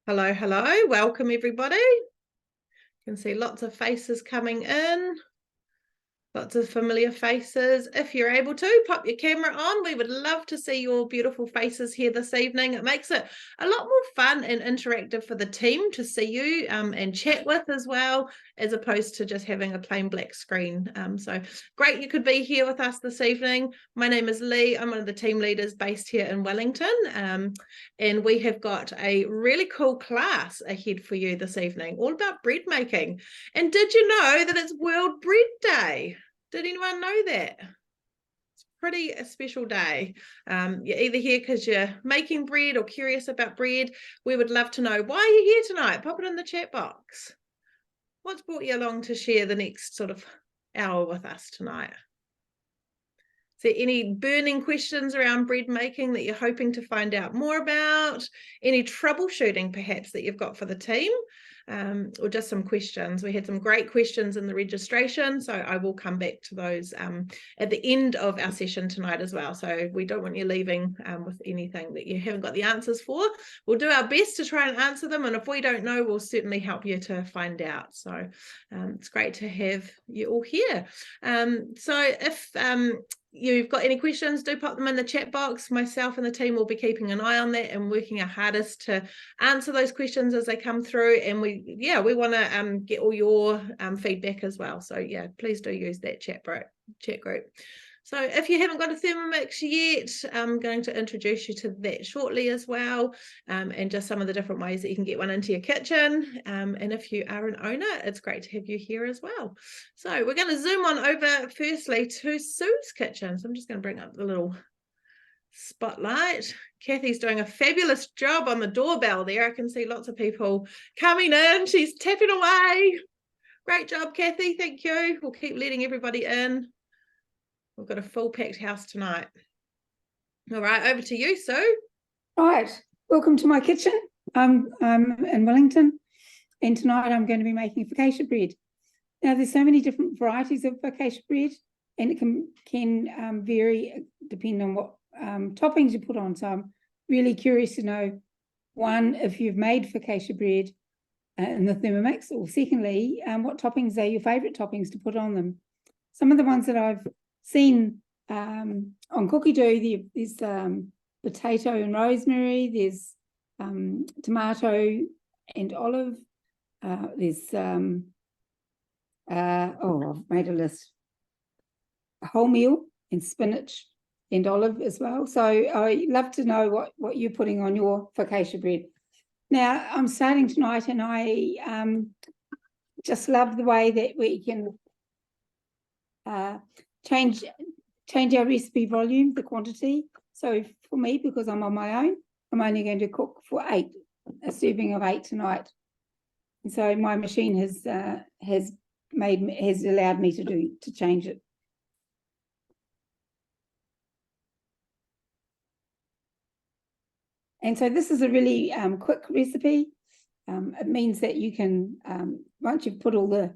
Hello, hello. Welcome, everybody. You can see lots of faces coming in. Lots of familiar faces. If you're able to, pop your camera on. We would love to see your beautiful faces here this evening. It makes it a lot more fun and interactive for the team to see you and chat with as well, as opposed to just having a plain black screen. So great you could be here with us this evening. My name is Lee. I'm one of the team leaders based here in Wellington. And we have got a really cool class ahead for you this evening, all about bread making. And did you know that it's World Bread Day? Did anyone know that? It's pretty a special day. You're either here because you're making bread or curious about bread. We would love to know why you're here tonight. Pop it in the chat box. What's brought you along to share the next sort of hour with us tonight? Is there any burning questions around bread making that you're hoping to find out more about? Any troubleshooting perhaps that you've got for the team? Or just some questions. We had some great questions in the registration, so I will come back to those at the end of our session tonight as well. So we don't want you leaving with anything that you haven't got the answers for. We'll do our best to try and answer them, and if we don't know, we'll certainly help you to find out. So it's great to have you all here. So if you've got any questions, do pop them in the chat box. Myself and the team will be keeping an eye on that and working our hardest to answer those questions as they come through. And we want to get all your feedback as well. So yeah, please do use that chat group. So if you haven't got a Thermomix yet, I'm going to introduce you to that shortly as well, and just some of the different ways that you can get one into your kitchen. And if you are an owner, it's great to have you here as well. So we're going to zoom on over firstly to Sue's kitchen. So I'm just going to bring up the little spotlight. Kathy's doing a fabulous job on the doorbell there. I can see lots of people coming in. She's tapping away. Great job, Kathy. Thank you. We'll keep letting everybody in. We've got a full packed house tonight. All right, over to you, Sue. Right, welcome to my kitchen. I'm in Wellington, and tonight I'm going to be making focaccia bread. Now, there's so many different varieties of focaccia bread, and it can vary depending on what toppings you put on. So I'm really curious to know, one, if you've made focaccia bread in the Thermomix, or secondly, what toppings are your favourite toppings to put on them. Some of the ones that I've seen on cookie dough, there's potato and rosemary, there's tomato and olive, there's I've made a list, wholemeal and spinach and olive as well. So I love to know what you're putting on your focaccia bread. Now I'm starting tonight, and I just love the way that we can change our recipe volume, the quantity. So for me, because I'm on my own, I'm only going to cook for a serving of 8 tonight. And so my machine has allowed me to change it. And so this is a really quick recipe. It means that you can, once you've put all the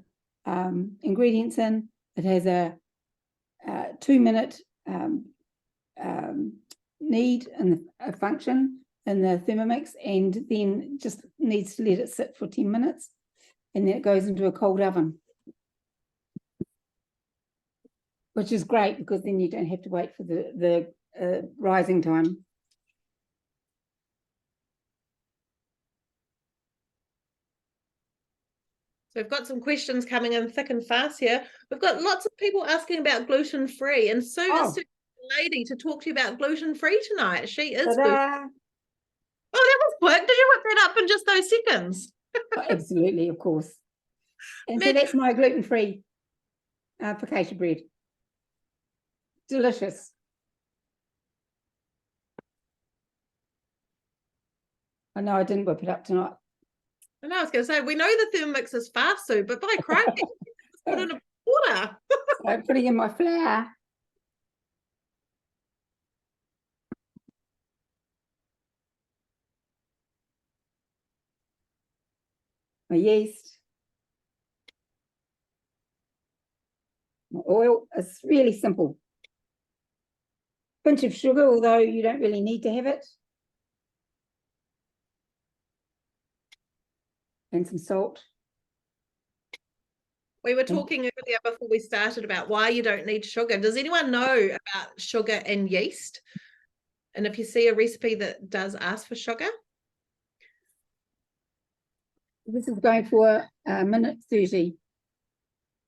ingredients in, it has a 2-minute need and a function in the Thermomix, and then just needs to let it sit for 10 minutes, and then it goes into a cold oven, which is great because then you don't have to wait for the rising time. So we've got some questions coming in thick and fast here. We've got lots of people asking about gluten-free, and Sue is the lady to talk to you about gluten-free tonight. She is gluten. Oh, that was quick. Did you whip that up in just those seconds? Absolutely, of course. And so that's my gluten-free focaccia bread. Delicious. I know I didn't whip it up tonight. I know, I was going to say, we know the Thermomix is fast, Sue, but by crikey, put in a water. So I'm putting in my flour. My yeast. My oil. It's really simple. Pinch of sugar, although you don't really need to have it. and some salt. We were talking earlier before we started about why you don't need sugar. Does anyone know about sugar and yeast? And if you see a recipe that does ask for sugar? This is going for a minute 30.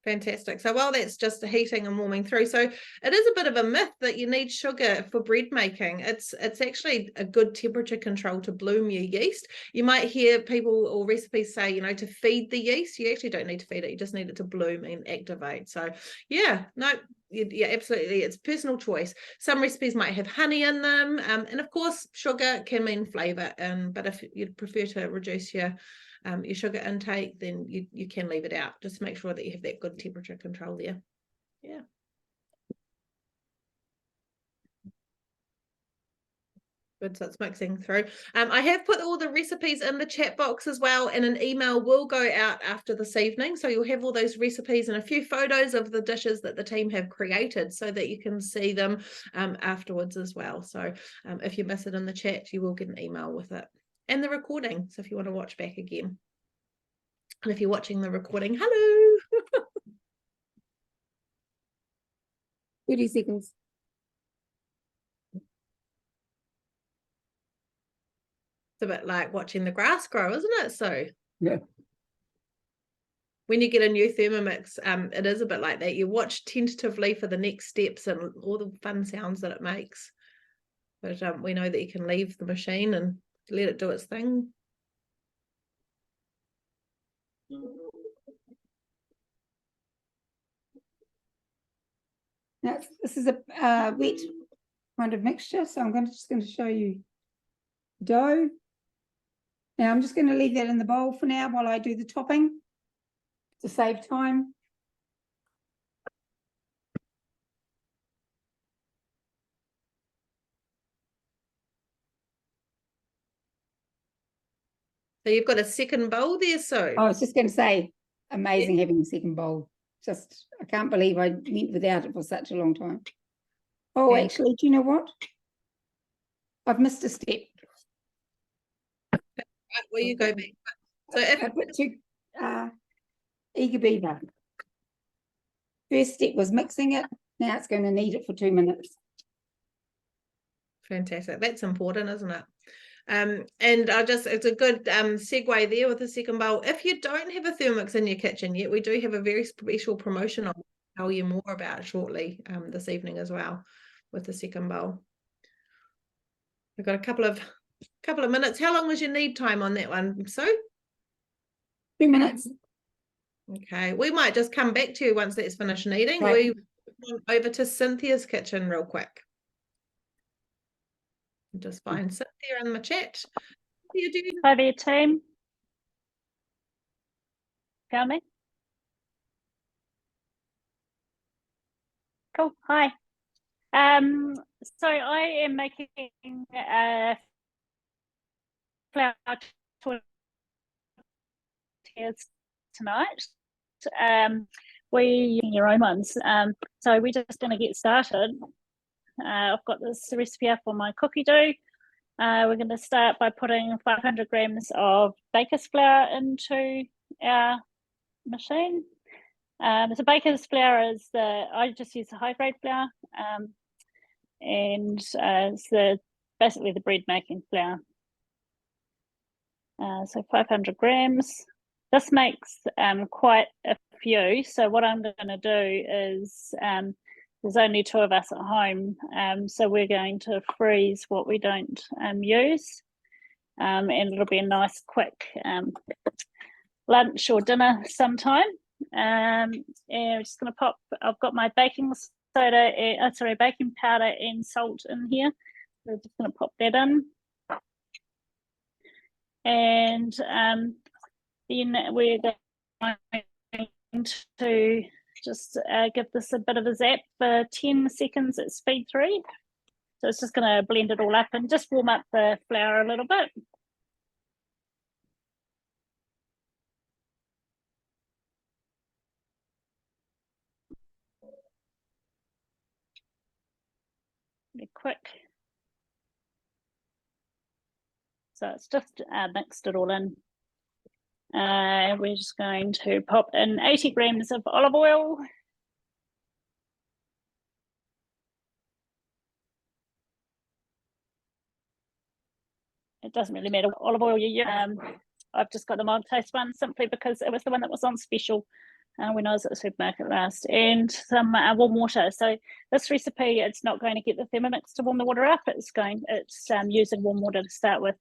Fantastic. So while that's just heating and warming through, so it is a bit of a myth that you need sugar for bread making. It's actually a good temperature control to bloom your yeast. You might hear people or recipes say, to feed the yeast. You actually don't need to feed it. You just need it to bloom and activate. So yeah, no, yeah, absolutely. It's personal choice. Some recipes might have honey in them. And of course, sugar can mean flavor. But if you'd prefer to reduce your sugar intake, then you can leave it out. Just make sure that you have that good temperature control there. Yeah. Good, so it's mixing through. I have put all the recipes in the chat box as well, and an email will go out after this evening. So you'll have all those recipes and a few photos of the dishes that the team have created so that you can see them afterwards as well. So if you miss it in the chat, you will get an email with it. And the recording, so if you want to watch back again. And if you're watching the recording, hello. 30 seconds. It's a bit like watching the grass grow, isn't it? So Yeah. when you get a new Thermomix, it is a bit like that. You watch tentatively for the next steps and all the fun sounds that it makes. But we know that you can leave the machine and let it do its thing. Now, this is a wet kind of mixture, so I'm just going to show you dough. Now I'm just going to leave that in the bowl for now while I do the topping to save time. So you've got a second bowl there, so. I was just going to say, amazing having a second bowl. Just, I can't believe I went without it for such a long time. Oh, Yeah. actually, do you know what? I've missed a step. Right, well, you go back. So if I put to eager beaver. First step was mixing it. Now it's going to knead it for 2 minutes. fantastic, that's important, isn't it? And it's a good segue there with the second bowl. If you don't have a Thermomix in your kitchen yet, we do have a very special promotion I'll tell you more about shortly this evening as well with the second bowl. We've got a couple of minutes. How long was your knead time on that one, Sue? 2 minutes. Okay, we might just come back to you once that's finished kneading. Right. We went over to Cynthia's kitchen real quick. Just find Cynthia in the chat. Hi there, team. Found me? Cool. Hi. So I am making flour tortillas tonight. We using your own ones. So we're just going to get started. I've got this recipe up on my cookie dough. We're going to start by putting 500 grams of baker's flour into our machine. So baker's flour is I just use the high grade flour, and it's basically the bread making flour. So 500 grams. This makes quite a few. So what I'm going to do is there's only 2 of us at home, so we're going to freeze what we don't use, and it'll be a nice quick lunch or dinner sometime. And we're just going to pop. I've got my baking powder and salt in here. We're just going to pop that in, and then we're going to just give this a bit of a zap for 10 seconds at speed 3. So it's just going to blend it all up and just warm up the flour a little bit. Be quick. So it's just mixed it all in. We're just going to pop in 80 grams of olive oil. It doesn't really matter what olive oil you use. I've just got the mild taste one simply because it was the one that was on special when I was at the supermarket last, and some warm water. So this recipe, it's not going to get the Thermomix to warm the water up. It's using warm water to start with.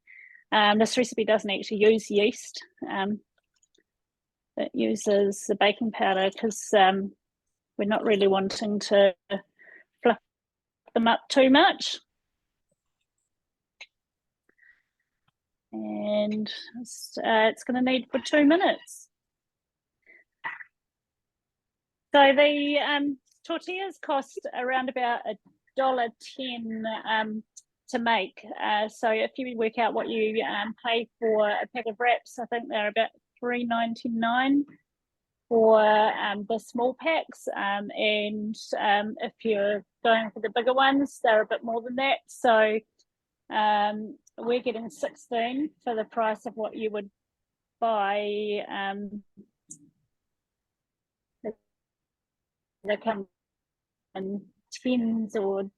This recipe doesn't actually use yeast. It uses the baking powder because we're not really wanting to fluff them up too much. And it's going to need for 2 minutes. So the tortillas cost around about $1.10 to make. So if you work out what you pay for a pack of wraps, I think they're about $3.99 for the small packs. And if you're going for the bigger ones, they're a bit more than that. So we're getting 16 for the price of what you would buy. They come in tens or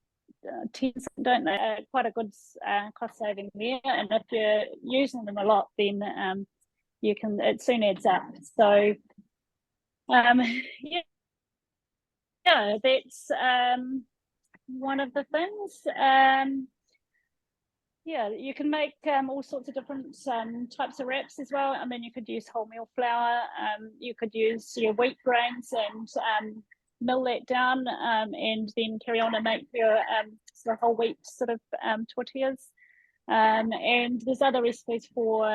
tens, don't they? Quite a good cost saving there. And if you're using them a lot, then it soon adds up. So yeah, that's one of the things. Yeah, you can make all sorts of different types of wraps as well. I mean, you could use wholemeal flour. You could use your wheat grains and mill that down, and then carry on and make your sort of whole wheat sort of tortillas. And there's other recipes for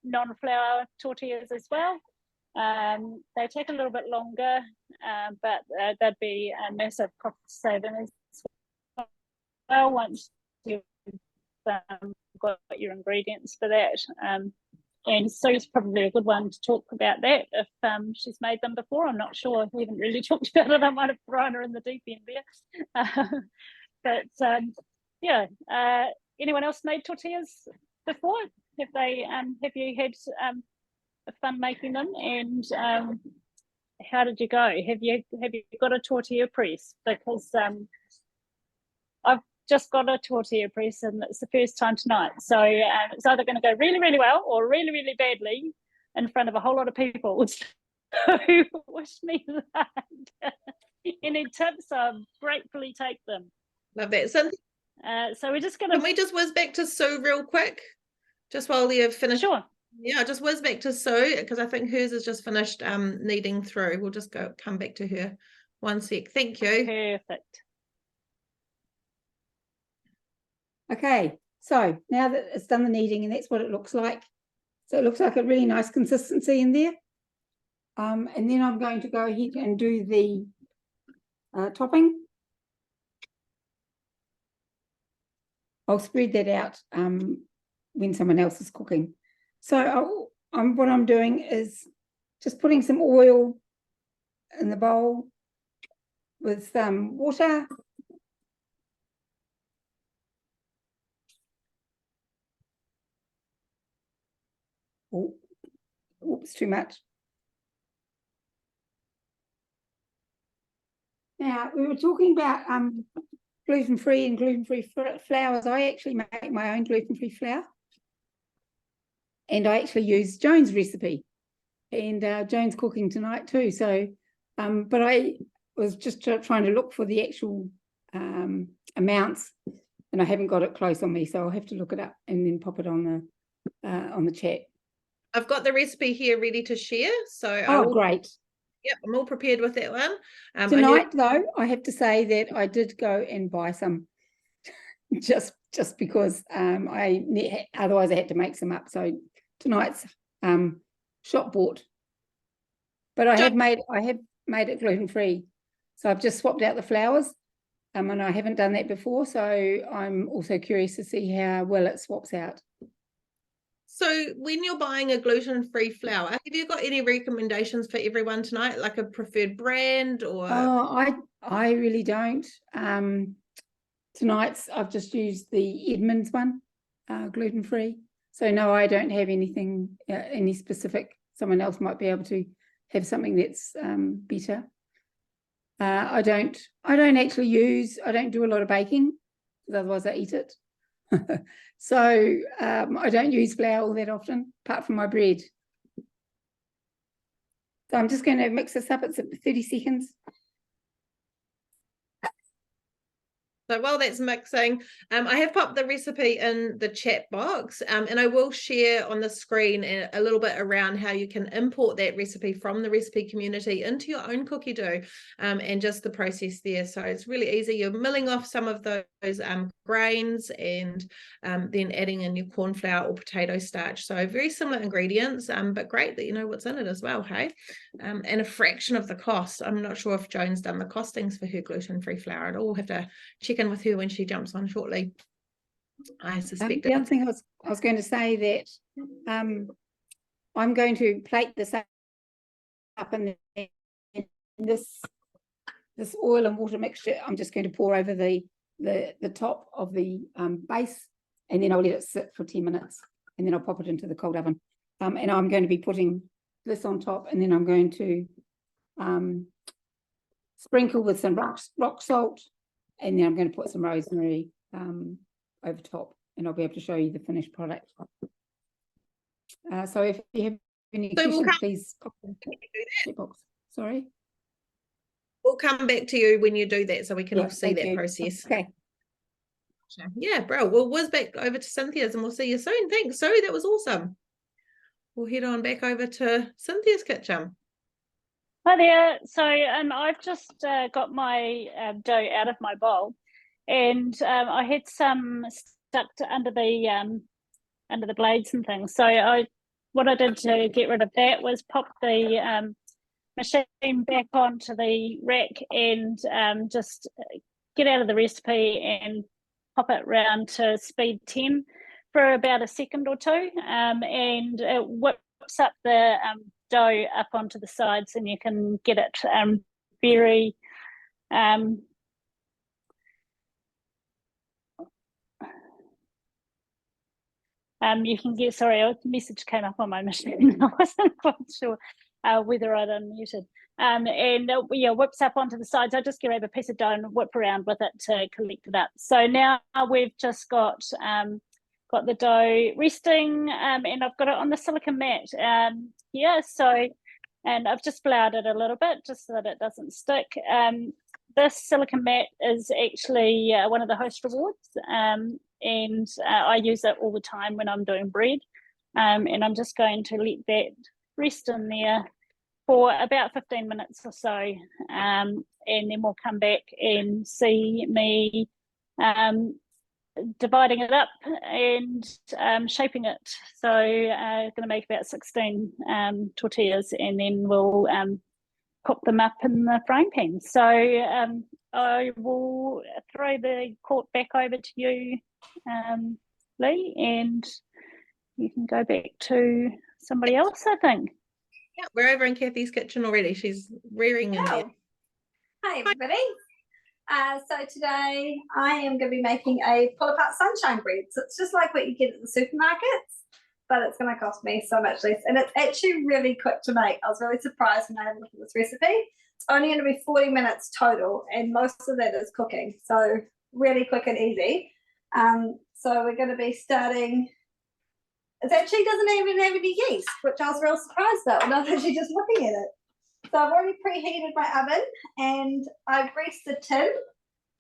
non-flour tortillas as well. They take a little bit longer, but that'd be a massive cost saving as well once you've got your ingredients for that. And Sue's probably a good one to talk about that if she's made them before. I'm not sure. We haven't really talked about it. I might have thrown her in the deep end there. But yeah, anyone else made tortillas before? Have you had fun making them? And how did you go? Have you got a tortilla press? Because I've just got a tortilla press and it's the first time tonight. So it's either going to go really, really well or really, really badly in front of a whole lot of people. So wish me luck. Any tips? I'll gratefully take them. Love that. So we're just going to... Can we just whiz back to Sue real quick? Just while you're finished. Sure. Yeah, just whiz back to Sue because I think hers is just finished kneading through. We'll just come back to her. One sec. Thank you. Perfect. Okay, so now that it's done the kneading, and that's what it looks like. So it looks like a really nice consistency in there. And then I'm going to go ahead and do the topping. I'll spread that out when someone else is cooking. So what I'm doing is just putting some oil in the bowl with some water. Oh, oops, too much. Now, we were talking about gluten-free and gluten-free flours. I actually make my own gluten-free flour. And I actually use Joan's recipe. And Joan's cooking tonight too. So, but I was just trying to look for the actual amounts, and I haven't got it close on me. So I'll have to look it up and then pop it on the chat. I've got the recipe here ready to share. So great. Yep, I'm all prepared with that one. Tonight, though, I have to say that I did go and buy some just because otherwise I had to make some up. So tonight's shop bought. But I have made it gluten-free. So I've just swapped out the flours. And I haven't done that before. So I'm also curious to see how well it swaps out. So when you're buying a gluten-free flour, have you got any recommendations for everyone tonight, like a preferred brand or? Oh, I really don't. Tonight's I've just used the Edmonds one, gluten-free. So no, I don't have anything, any specific. Someone else might be able to have something that's better. I don't do a lot of baking, because otherwise I eat it. So I don't use flour all that often, apart from my bread. So I'm just going to mix this up. It's 30 seconds. So while that's mixing, I have popped the recipe in the chat box, and I will share on the screen a little bit around how you can import that recipe from the recipe community into your own cookie dough, and just the process there. So it's really easy. You're milling off some of those grains and then adding in your corn flour or potato starch. So very similar ingredients, but great that you know what's in it as well, hey? And a fraction of the cost. I'm not sure if Joan's done the costings for her gluten-free flour at all. We'll have to check in with her when she jumps on shortly. I suspect the other thing I was going to say that I'm going to plate this up in this oil and water mixture. I'm just going to pour over the top of the base, and then I'll let it sit for 10 minutes, and then I'll pop it into the cold oven. And I'm going to be putting this on top, and then I'm going to sprinkle with some rock salt, and then I'm going to put some rosemary over top, and I'll be able to show you the finished product. So if you have any questions, please pop in the chat box. Sorry? We'll come back to you when you do that, so we can all see that process. Okay. Yeah, bro. We'll whiz back over to Cynthia's, and we'll see you soon. Thanks, Sue. That was awesome. We'll head on back over to Cynthia's kitchen. Hi there. So I've just got my dough out of my bowl, and I had some stuck under the blades and things. So what I did to get rid of that was pop the machine back onto the rack and just get out of the recipe and pop it round to speed 10 for about a second or two, and it whips up the dough up onto the sides, and you can get it very you can get, sorry, a message came up on my machine. I wasn't quite sure whether I'd unmuted. And yeah, whips up onto the sides. I just grab a piece of dough and whip around with it to collect it up. So now we've just got the dough resting, and I've got it on the silicone mat. Yeah, so, and I've just floured it a little bit just so that it doesn't stick. This silicone mat is actually one of the host rewards, and I use it all the time when I'm doing bread. And I'm just going to let that rest in there for about 15 minutes or so, and then we'll come back and see me dividing it up and shaping it. So I'm going to make about 16 tortillas, and then we'll cook them up in the frying pan. So I will throw the court back over to you, Lee, and you can go back to somebody else, I think. Yeah, we're over in Kathy's kitchen already. She's rearing in there. Hi, everybody. So today I am going to be making a pull-apart sunshine bread. So it's just like what you get at the supermarkets, but it's going to cost me so much less. And it's actually really quick to make. I was really surprised when I had a look at this recipe. It's only going to be 40 minutes total, and most of that is cooking. So really quick and easy. So we're going to be starting. It actually doesn't even have any yeast, which I was real surprised about when I was actually just looking at it. So I've already preheated my oven, and I've greased the tin,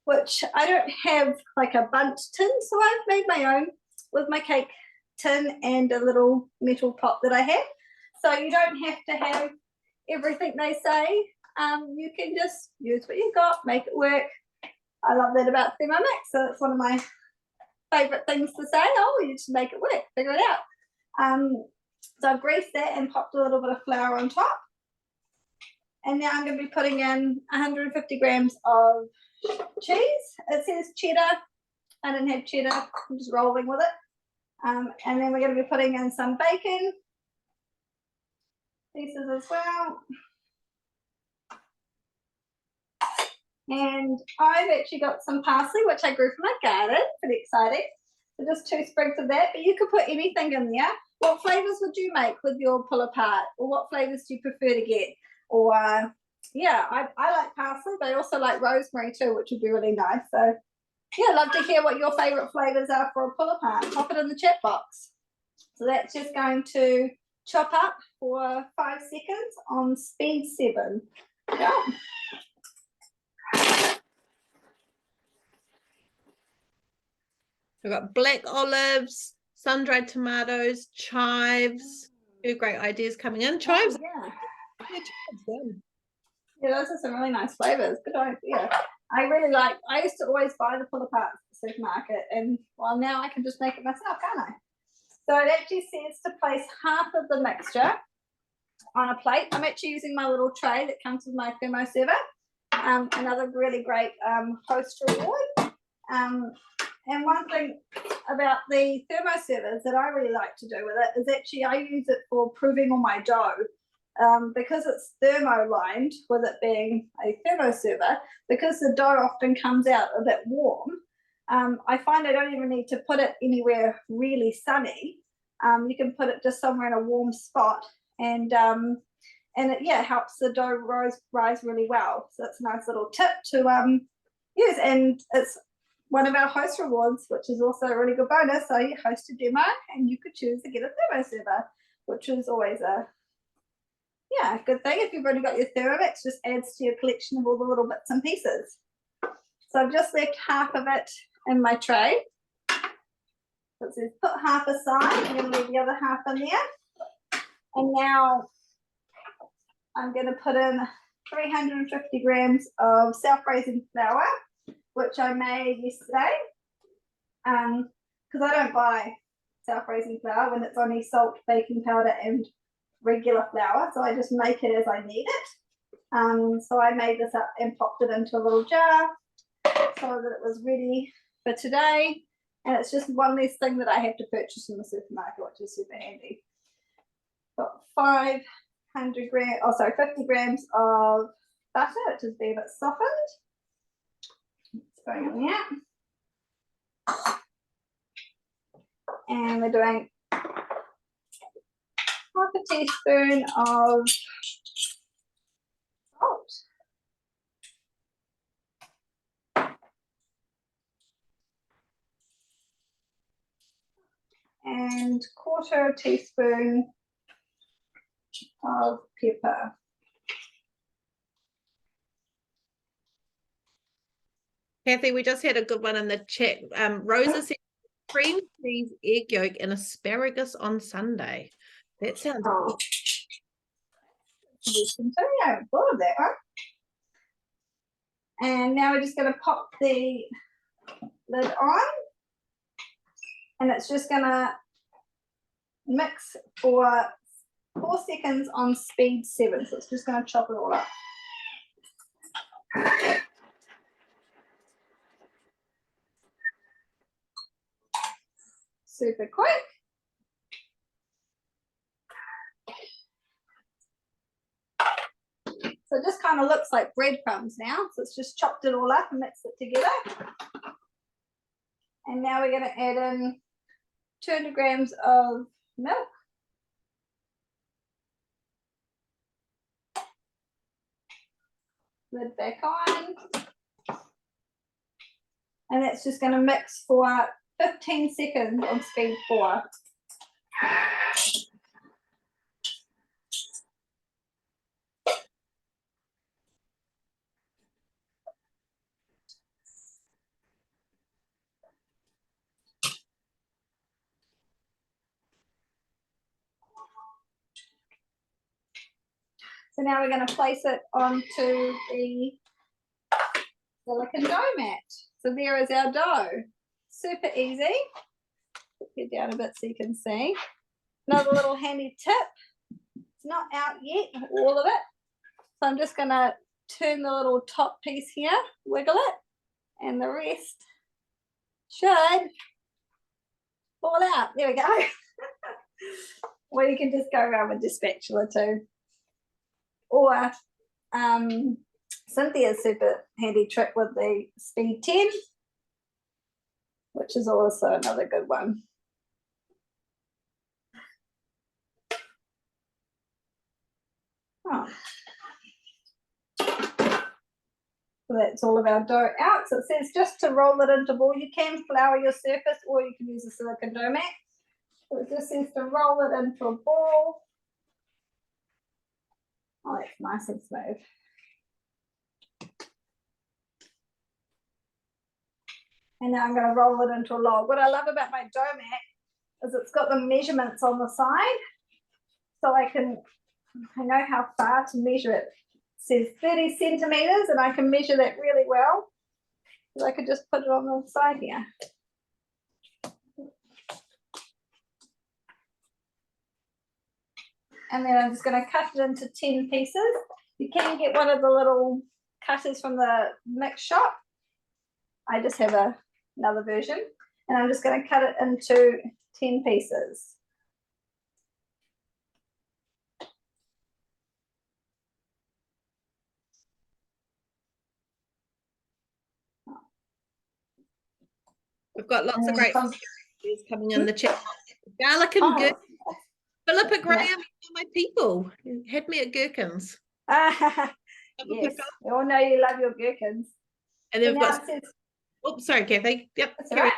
which I don't have like a bundt tin, so I've made my own with my cake tin and a little metal pot that I have. So you don't have to have everything they say. You can just use what you've got, make it work. I love that about Thermomix, so it's one of my favorite things to say. Oh, you just make it work, figure it out. So I've greased that and popped a little bit of flour on top. And now I'm going to be putting in 150 grams of cheese. It says cheddar. I didn't have cheddar. I'm just rolling with it. And then we're going to be putting in some bacon pieces as well. And I've actually got some parsley, which I grew from my garden. Pretty exciting. So just 2 sprigs of that, but you could put anything in there. What flavors would you make with your pull apart, or what flavors do you prefer to get? Or yeah, I like parsley, but I also like rosemary too, which would be really nice. So yeah, love to hear what your favorite flavors are for a pull apart. Pop it in the chat box. So that's just going to chop up for 5 seconds on speed 7. Yeah. We've got black olives, sun-dried tomatoes, chives. 2 great ideas coming in. Chives. Yeah. Yeah, chives, yum. Yeah, those are some really nice flavors. Good idea. I really like, I used to always buy the pull apart at the supermarket, and well, now I can just make it myself, can't I? So it actually says to place half of the mixture on a plate. I'm actually using my little tray that comes with my thermo server. Another really great host reward. And one thing about the thermo servers that I really like to do with it is actually I use it for proving all my dough. Because it's thermo lined, with it being a thermo server, because the dough often comes out a bit warm, I find I don't even need to put it anywhere really sunny. You can put it just somewhere in a warm spot, and it, yeah, helps the dough rise really well. So that's a nice little tip to use, and it's one of our host rewards, which is also a really good bonus. So you host a demo and you could choose to get a thermo server, which is always a good thing. If you've already got your Thermomix, just adds to your collection of all the little bits and pieces. So I've just left half of it in my tray. So it says put half aside. I'm going to leave the other half in there. And now I'm going to put in 350 grams of self-raising flour, which I made yesterday. Because I don't buy self-raising flour when it's only salt, baking powder, and regular flour, so I just make it as I need it. So I made this up and popped it into a little jar so that it was ready for today, and it's just one less thing that I have to purchase in the supermarket, which is super handy. Got 50 grams of butter, which has been a bit softened. It's going in there, and we're doing half a teaspoon of salt. And 1/4 teaspoon of pepper. Kathy, we just had a good one in the chat. Rosa said cream cheese, egg yolk, and asparagus on Sunday. That sounds good. I haven't thought of that one. And now we're just going to pop the lid on, and it's just going to mix for 4 seconds on speed 7. So it's just going to chop it all up. Super quick. So it just kind of looks like breadcrumbs now. So it's just chopped it all up and mixed it together. And now we're going to add in 200 grams of milk. Lid back on. And that's just going to mix for 15 seconds on speed 4. So now we're going to place it onto the silicone dough mat. So there is our dough. Super easy. Get down a bit so you can see. Another little handy tip. It's not out yet, all of it. So I'm just going to turn the little top piece here, wiggle it, and the rest should fall out. There we go. Or you can just go around with your spatula too. Or Cynthia's super handy trick with the speed 10, which which is also another good one. Oh. So that's all of our dough out. So it says just to roll it into ball. You can flour your surface or you can use a silicone dough mat. So it just says to roll it into a ball. Oh, that's nice and smooth. And now I'm going to roll it into a log. What I love about my dough mat is it's got the measurements on the side. So I know how far to measure it. It says 30 centimeters and I can measure that really well. So I could just put it on the side here. And then I'm just going to cut it into 10 pieces. You can get one of the little cutters from the mix shop. I just have another version. And I'm just going to cut it into 10 pieces. We've got lots of great ideas coming in the chat. Garlic and gherkins. Philippa Graham, my people. You had me at gherkins. Yes, we all know you love your gherkins. And then so we've got, oh, sorry, Kathy. Yep. That's right.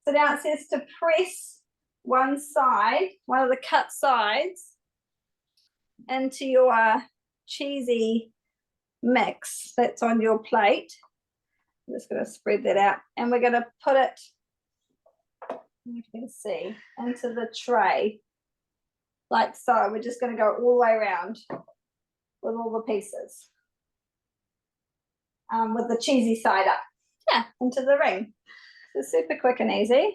So now it says to press one side, one of the cut sides, into your cheesy mix that's on your plate. I'm just going to spread that out, and we're going to put it, you can see, into the tray like so. We're just going to go all the way around with all the pieces, with the cheesy side up, yeah, into the ring. So super quick and easy.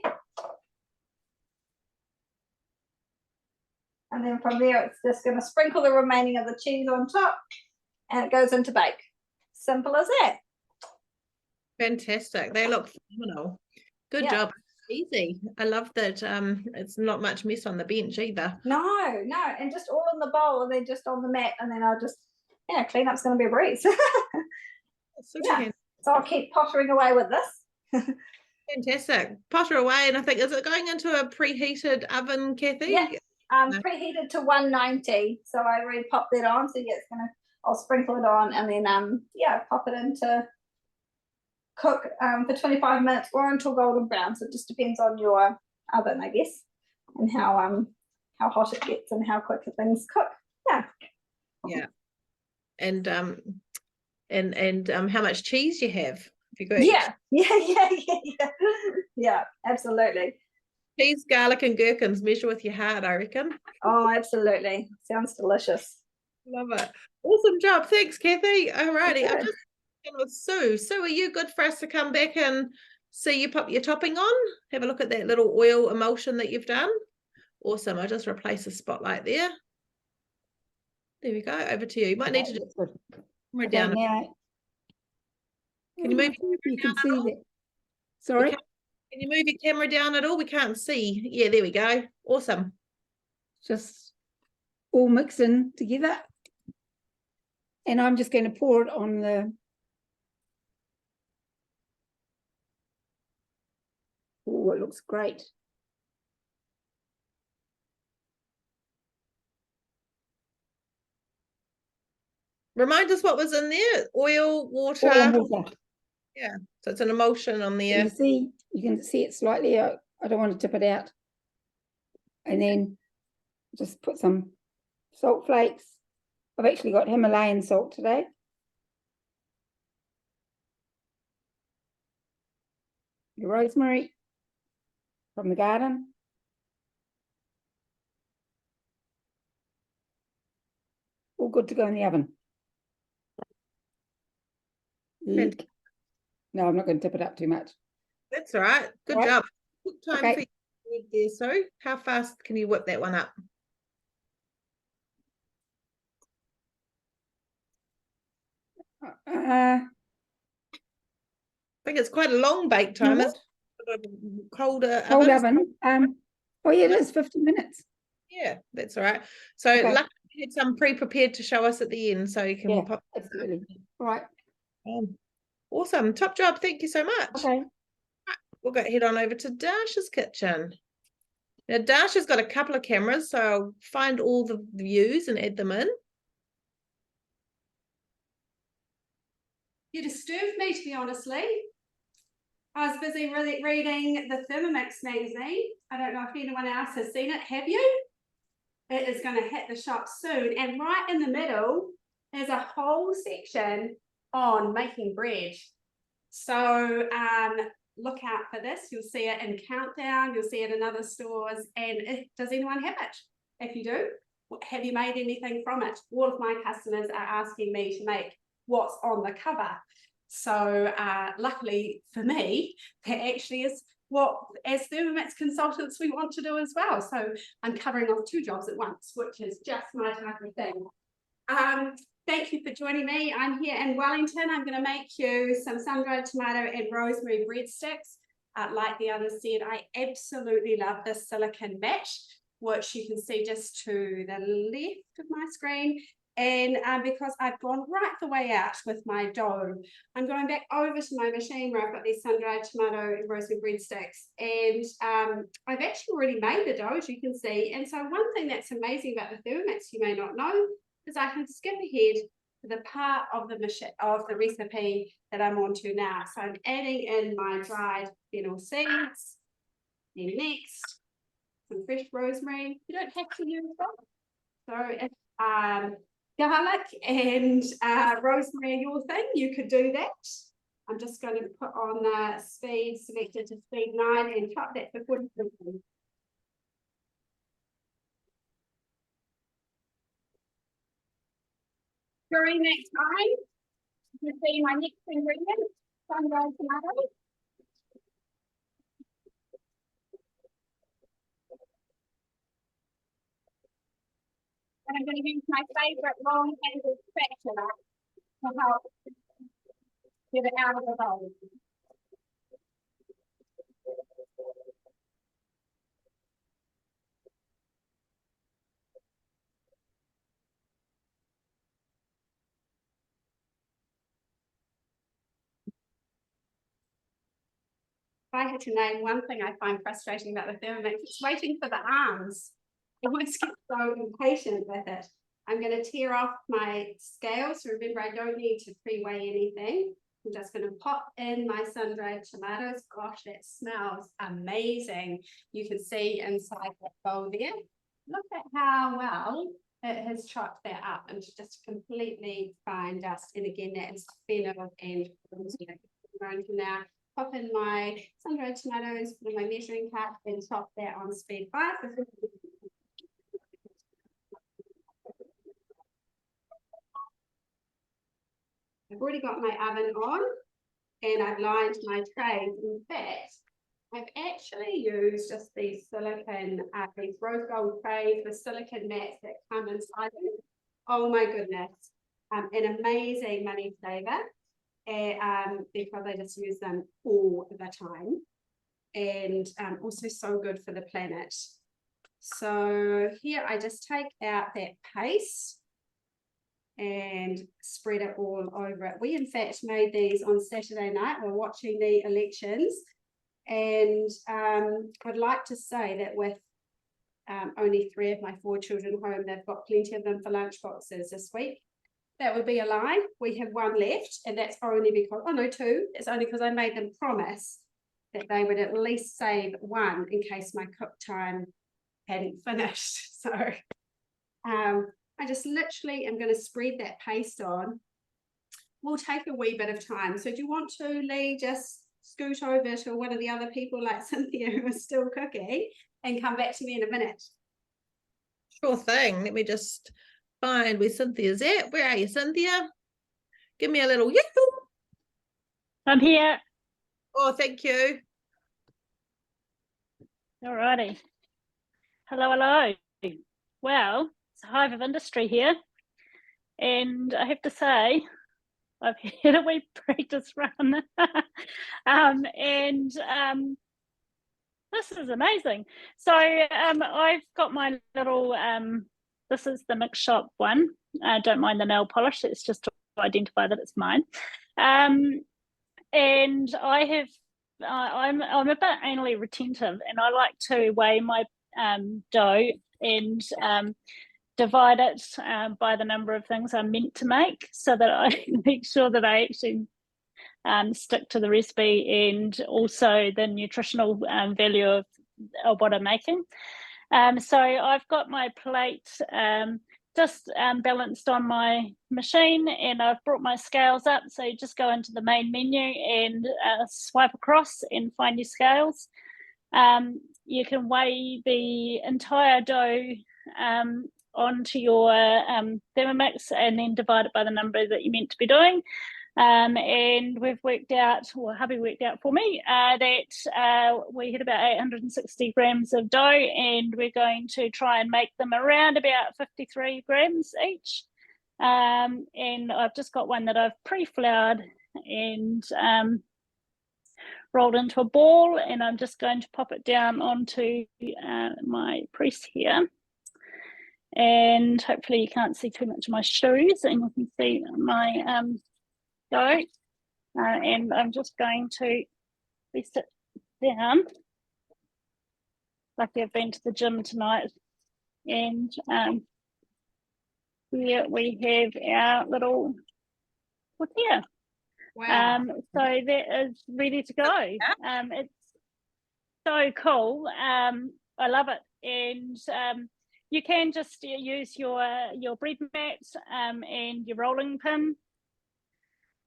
And then from there, it's just going to sprinkle the remaining of the cheese on top, and it goes into bake. Simple as that. Fantastic. They look phenomenal. Good job. Easy. I love that it's not much mess on the bench either. No, and just all in the bowl and then just on the mat, and then I'll just, clean up's going to be a breeze. So I'll keep pottering away with this. Fantastic. Potter away, and I think, is it going into a preheated oven, Kathy? Yeah, preheated to 190. So I already popped that on. So yeah, I'll sprinkle it on, and then pop it into cook for 25 minutes or until golden brown. So it just depends on your oven, I guess, and how hot it gets and how quick things cook. Yeah. And how much cheese you have? Yeah, absolutely. Cheese, garlic and gherkins, measure with your heart, I reckon. Oh, absolutely. Sounds delicious. Love it. Awesome job. Thanks, Kathy. All righty. I'm just with Sue. Sue, are you good for us to come back and see you pop your topping on? Have a look at that little oil emulsion that you've done. Awesome. I'll just replace the spotlight there. There we go. Over to you. You might need to just camera down. Now, can you move you can see that. Sorry? Can you move your camera down at all? We can't see. Yeah, there we go. Awesome. Just all mixing together. And I'm just going to pour it on the oh, it looks great. Remind us what was in there. Oil, water. Oil and water. Yeah, so it's an emulsion on there. You can see it slightly. I don't want to tip it out. And then just put some salt flakes. I've actually got Himalayan salt today. Your rosemary from the garden. All good to go in the oven. No, I'm not going to tip it up too much. That's all right. Good job. Good time for you there, Sue. How fast can you whip that one up? I think it's quite a long bake time. It's colder oven. Oh yeah, it is 50 minutes. Yeah, that's all right. So luckily you had some pre-prepared to show us at the end, so you can pop. Absolutely. All right. Awesome. Top job. Thank you so much. Okay. we'll go head on over to Dash's kitchen. Now Dash has got a couple of cameras, so I'll find all the views and add them in. You disturbed me, to be honestly. I was busy reading the Thermomix magazine. I don't know if anyone else has seen it. Have you? It is going to hit the shop soon. And right in the middle is a whole section on making bread. So look out for this. You'll see it in Countdown. You'll see it in other stores. And does anyone have it? If you do, have you made anything from it? All of my customers are asking me to make what's on the cover. So luckily for me, that actually is what, as Thermomix consultants, we want to do as well. So I'm covering off 2 jobs at once, which is just my type of thing. Thank you for joining me. I'm here in Wellington. I'm going to make you some sun-dried tomato and rosemary breadsticks. Like the others said, I absolutely love this silicone mat, which you can see just to the left of my screen. And because I've gone right the way out with my dough, I'm going back over to my machine where I've got these sun-dried tomato and rosemary breadsticks. And I've actually already made the dough, as you can see. And so one thing that's amazing about the Thermomix you may not know is I can skip ahead to the part of the recipe that I'm on to now. So I'm adding in my dried fennel seeds. Then next, some fresh rosemary. You don't have to use that. So if garlic and rosemary are your thing, you could do that. I'm just going to put on the speed, select it to speed 9 and chop that for 40 seconds. During that time, you see my next ingredient, sun-dried tomatoes. And I'm going to use my favourite long-handled spatula to help get it out of the bowl. If I had to name one thing I find frustrating about the Thermomix, it's waiting for the arms. I always get so impatient with it. I'm going to tear off my scales. So remember, I don't need to pre-weigh anything. I'm just going to pop in my sun-dried tomatoes. Gosh, that smells amazing. You can see inside that bowl there. Look at how well it has chopped that up into just completely fine dust. And again, that is fennel and rosemary. I'm going to now pop in my sun-dried tomatoes, put in my measuring cup, and chop that on speed 5. I've already got my oven on and I've lined my trays. In fact, I've actually used just these silicone, these rose gold trays with silicone mats that come inside them. Oh my goodness, an amazing money saver. Because I just use them all the time, and also so good for the planet. So here I just take out that paste and spread it all over it. We in fact made these on Saturday night while watching the elections, and I'd like to say that with only 3 of my 4 children home, they've got plenty of them for lunch boxes this week. That would be a lie. We have 1 left, and that's only because, oh no, 2. It's only because I made them promise that they would at least save 1 in case my cook time hadn't finished. So I just literally am going to spread that paste on. Will take a wee bit of time. So do you want to, Lee, just scoot over to one of the other people like Cynthia who is still cooking and come back to me in a minute? Sure thing. Let me just find where Cynthia's at. Where are you, Cynthia? Give me a little yahoo. I'm here. Oh, thank you. Alrighty. Hello, hello. Well, it's a hive of industry here. And I have to say, I've had a wee practice run. This is amazing. So I've got my little, this is the Mix Shop one. I don't mind the nail polish. It's just to identify that it's mine. And I have I'm a bit anally retentive, and I like to weigh my dough and divide it by the number of things I'm meant to make, so that I make sure that I actually stick to the recipe, and also the nutritional value of what I'm making. So I've got my plate just balanced on my machine, and I've brought my scales up. So you just go into the main menu and swipe across and find your scales. You can weigh the entire dough onto your Thermomix, and then divide it by the number that you're meant to be doing. And we've worked out, or hubby worked out for me, that we had about 860 grams of dough, and we're going to try and make them around about 53 grams each. And I've just got one that I've pre-floured and rolled into a ball, and I'm just going to pop it down onto my press here. And hopefully you can't see too much of my shoes, and you can see my dough. And I'm just going to press it down. Lucky I've been to the gym tonight. And here we have our little tortilla. Wow. So that is ready to go. It's so cool. I love it. And you can just use your bread mat and your rolling pin,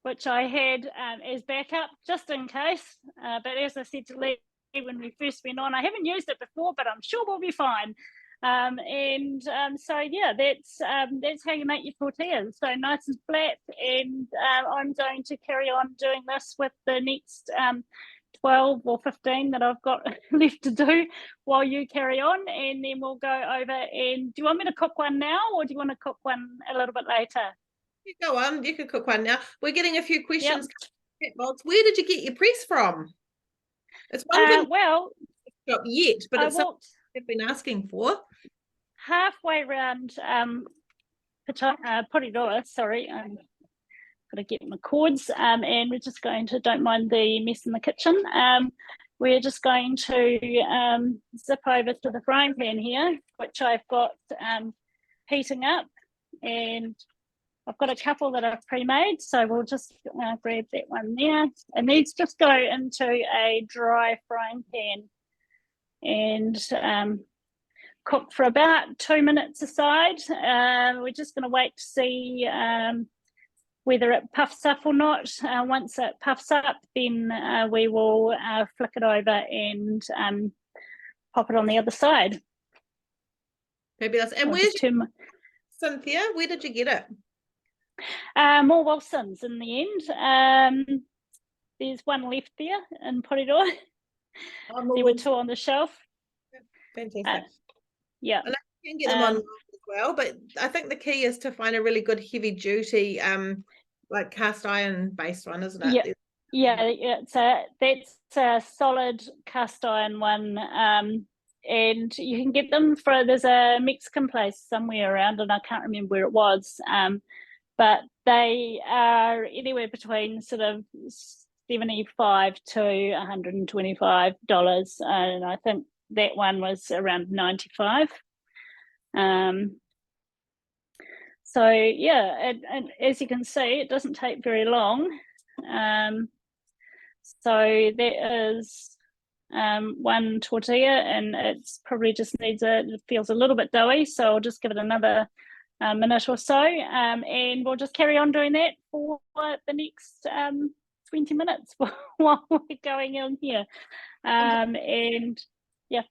which I had as backup just in case. But as I said to Lee when we first went on, I haven't used it before, but I'm sure we'll be fine. So yeah, that's how you make your tortillas. So nice and flat, and I'm going to carry on doing this with the next 12 or 15 that I've got left to do while you carry on, and then we'll go over. And do you want me to cook one now, or do you want to cook one a little bit later? You go on, you could cook one now. We're getting a few questions. Yep. Where did you get your press from? It's one thing well, not yet, but I it's something walked I've been asking for. halfway around Porirua, sorry, got to get my cords, and we're just going to, don't mind the mess in the kitchen, we're just going to zip over to the frying pan here, which I've got heating up, and I've got a couple that I've pre-made, so we'll just grab that one there, and these just go into a dry frying pan and cook for about 2 minutes aside. We're just going to wait to see whether it puffs up or not. Once it puffs up, then we will flick it over and pop it on the other side. Fabulous. And where's Cynthia? Where did you get it? More Wilsons in the end. There's one left there in Porirua. There were two on the shelf. Fantastic. Yeah. And you can get them online as well, but I think the key is to find a really good heavy duty like cast iron based one, isn't it? Yeah, that's a solid cast iron one. And you can get them there's a Mexican place somewhere around, and I can't remember where it was. But they are anywhere between sort of $75 to $125, and I think that one was around 95. So yeah, and as you can see, it doesn't take very long. So that is one tortilla, and it's probably just it feels a little bit doughy, so I'll just give it another minute or so, and we'll just carry on doing that for the next 20 minutes while we're going in here. And yeah,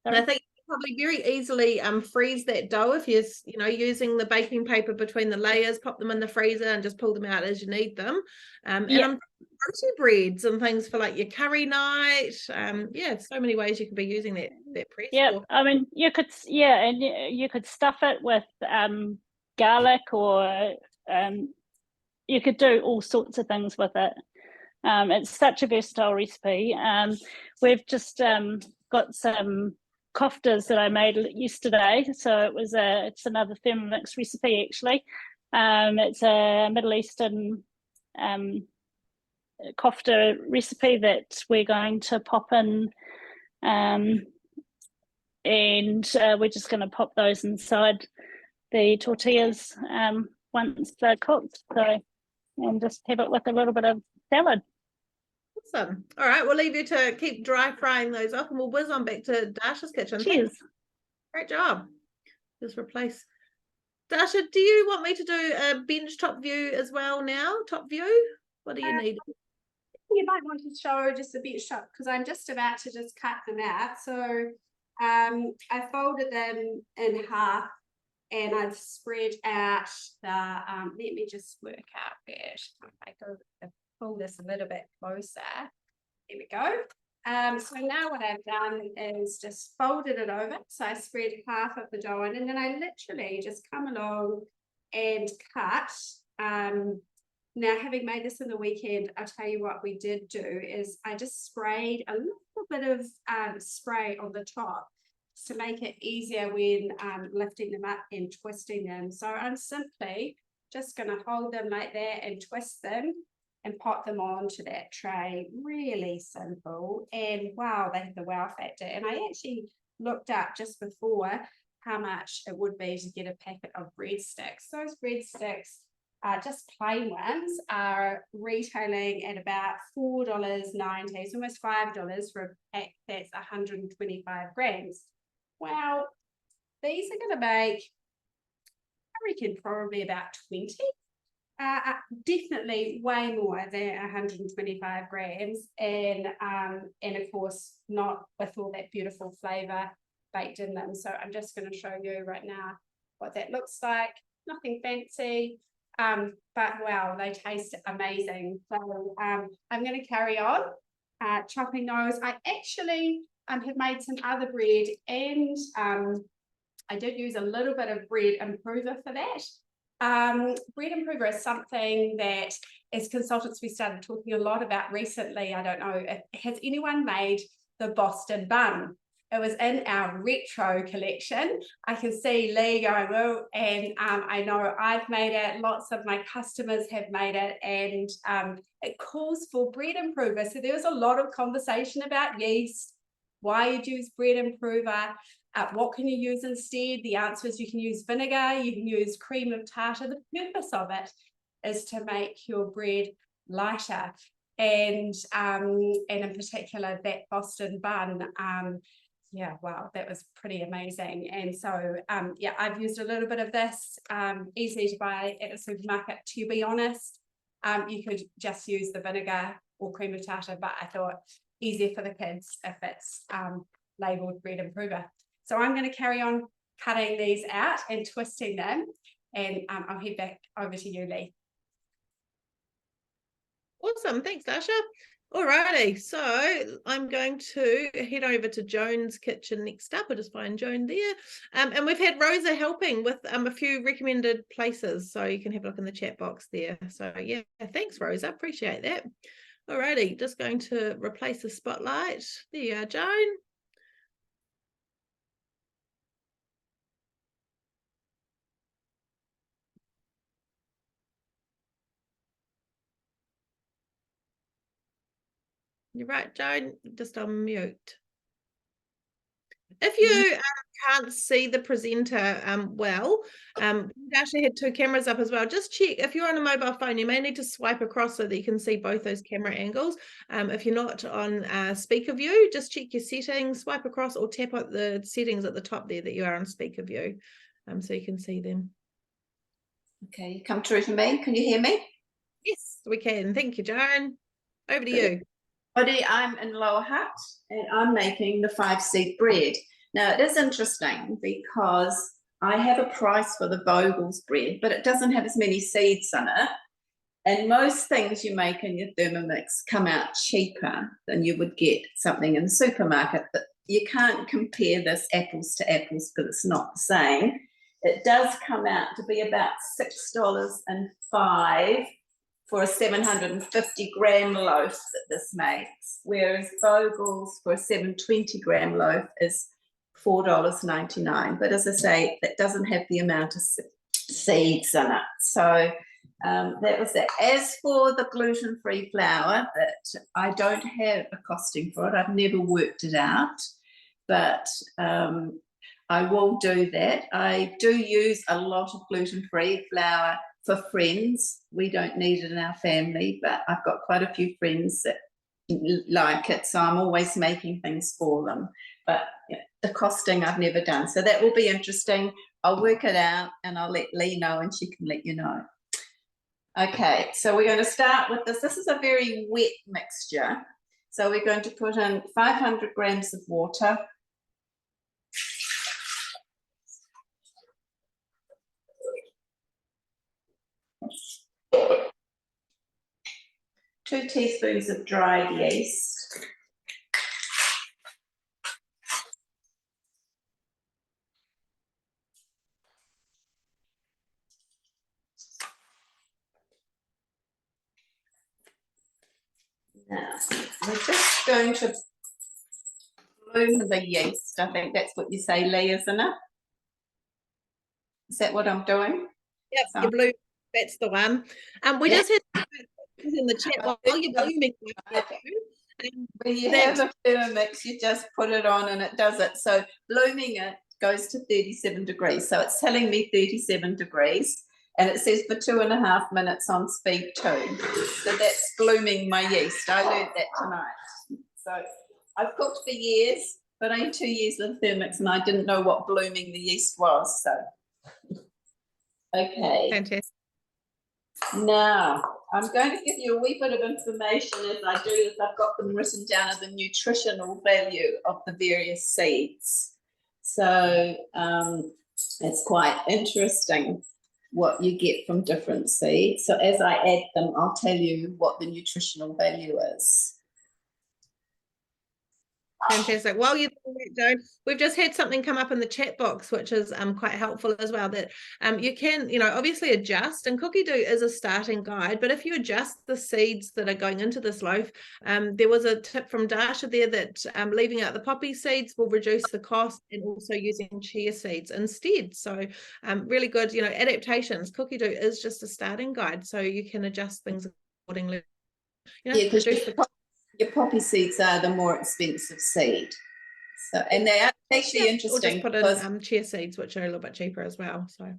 and I think you probably very easily freeze that dough if you're using the baking paper between the layers, pop them in the freezer and just pull them out as you need them. And I'm roti breads and things for like your curry night. So many ways you could be using that press. Yeah, I mean you could and you could stuff it with garlic, or you could do all sorts of things with it. It's such a versatile recipe. We've just got some koftas that I made yesterday, so it's another Thermomix recipe actually. It's a Middle Eastern kofta recipe that we're going to pop in, and we're just going to pop those inside the tortillas once they're cooked. So, and just have it with a little bit of salad. Awesome. All right, we'll leave you to keep dry frying those off, and we'll whiz on back to Dasha's kitchen. Cheers. Thanks. Great job. Just replace. Dasha, do you want me to do a bench top view as well now? Top view? What do you need? You might want to show just a bench top because I'm just about to just cut them out. So I folded them in half and I've spread out the, let me just work out where I go pull this a little bit closer. There we go. So now what I've done is just folded it over. So I spread half of the dough in, and then I literally just come along and cut. Now, having made this in the weekend, I'll tell you what we did do is I just sprayed a little bit of spray on the top to make it easier when lifting them up and twisting them. So I'm simply just going to hold them like that and twist them and pop them onto that tray. Really simple, and wow, they have the wow factor. And I actually looked up just before how much it would be to get a packet of breadsticks. Those breadsticks, just plain ones, are retailing at about $4.90, it's almost $5 for a pack that's 125 grams. Well, these are going to make, I reckon, probably about 20. Definitely way more than 125 grams, and of course not with all that beautiful flavor baked in them. So I'm just going to show you right now what that looks like. Nothing fancy, but wow, they taste amazing. So I'm going to carry on chopping those. I actually have made some other bread, and I did use a little bit of bread improver for that. Bread improver is something that as consultants we started talking a lot about recently. I don't know, has anyone made the Boston bun? It was in our retro collection. I can see Lee going, oh, and I know I've made it, lots of my customers have made it, and it calls for bread improver. So there was a lot of conversation about yeast, why you'd use bread improver. What can you use instead? The answer is you can use vinegar, you can use cream of tartar. The purpose of it is to make your bread lighter. And in particular, that Boston bun, yeah, wow, that was pretty amazing. And so, yeah, I've used a little bit of this, easy to buy at a supermarket, to be honest. You could just use the vinegar or cream of tartar, but I thought easier for the kids if it's labelled bread improver. So I'm going to carry on cutting these out and twisting them, and I'll head back over to you, Lee. Awesome, thanks, Dasha. Alrighty, so I'm going to head over to Joan's kitchen next up. I'll just find Joan there. And we've had Rosa helping with a few recommended places, so you can have a look in the chat box there. So yeah, thanks, Rosa, appreciate that. Alrighty, just going to replace the spotlight. There you are, Joan. You're right, Joan, just on mute. If you can't see the presenter well, Dasha had two cameras up as well. Just check, if you're on a mobile phone, you may need to swipe across so that you can see both those camera angles. If you're not on speaker view, just check your settings, swipe across, or tap out the settings at the top there that you are on speaker view, so you can see them. Okay, you come through to me. Can you hear me? Yes, we can. Thank you, Joan. Over to you. I'm in Lower Hutt and I'm making the 5-seed bread. Now it is interesting because I have a price for the Vogel's bread, but it doesn't have as many seeds in it. And most things you make in your Thermomix come out cheaper than you would get something in the supermarket. But you can't compare this apples to apples because it's not the same. It does come out to be about $6.05 for a 750 gram loaf that this makes, whereas Vogel's for a 720 gram loaf is $4.99. But as I say, that doesn't have the amount of seeds in it. So That was that. As for the gluten-free flour, that I don't have a costing for it. I've never worked it out, but I will do that. I do use a lot of gluten-free flour for friends. We don't need it in our family, but I've got quite a few friends that like it, so I'm always making things for them. But yeah, the costing I've never done, so that will be interesting. I'll work it out and I'll let Lee know and she can let you know. Okay, so we're going to start with this. This is a very wet mixture. So we're going to put in 500 grams of water. Two teaspoons of dried yeast. Now, we're just going to bloom the yeast. I think that's what you say, Lee, isn't it? Is that what I'm doing? Yep, So, your blue, that's the one. We Yeah. just had in the chat while you're blooming. when you have a Thermomix, you just put it on and it does it. So blooming it goes to 37 degrees. So it's telling me 37 degrees. And it says for 2.5 minutes on speed 2. So that's blooming my yeast. I learned that tonight. So I've cooked for years, but only 2 years with Thermomix, and I didn't know what blooming the yeast was. So, okay. Fantastic. Now, I'm going to give you a wee bit of information as I do this. I've got them written down as the nutritional value of the various seeds. So it's quite interesting what you get from different seeds. So as I add them, I'll tell you what the nutritional value is. Fantastic. While you're doing that, Joan, we've just had something come up in the chat box, which is quite helpful as well, that you can, obviously adjust, and Cookie Dough is a starting guide, but if you adjust the seeds that are going into this loaf, there was a tip from Dasha there that leaving out the poppy seeds will reduce the cost, and also using chia seeds instead. So really good, adaptations. Cookie Dough is just a starting guide, so you can adjust things accordingly. Yeah, because your poppy seeds are the more expensive seed. So, and they are actually interesting. Or just put in chia seeds, which are a little bit cheaper as well. So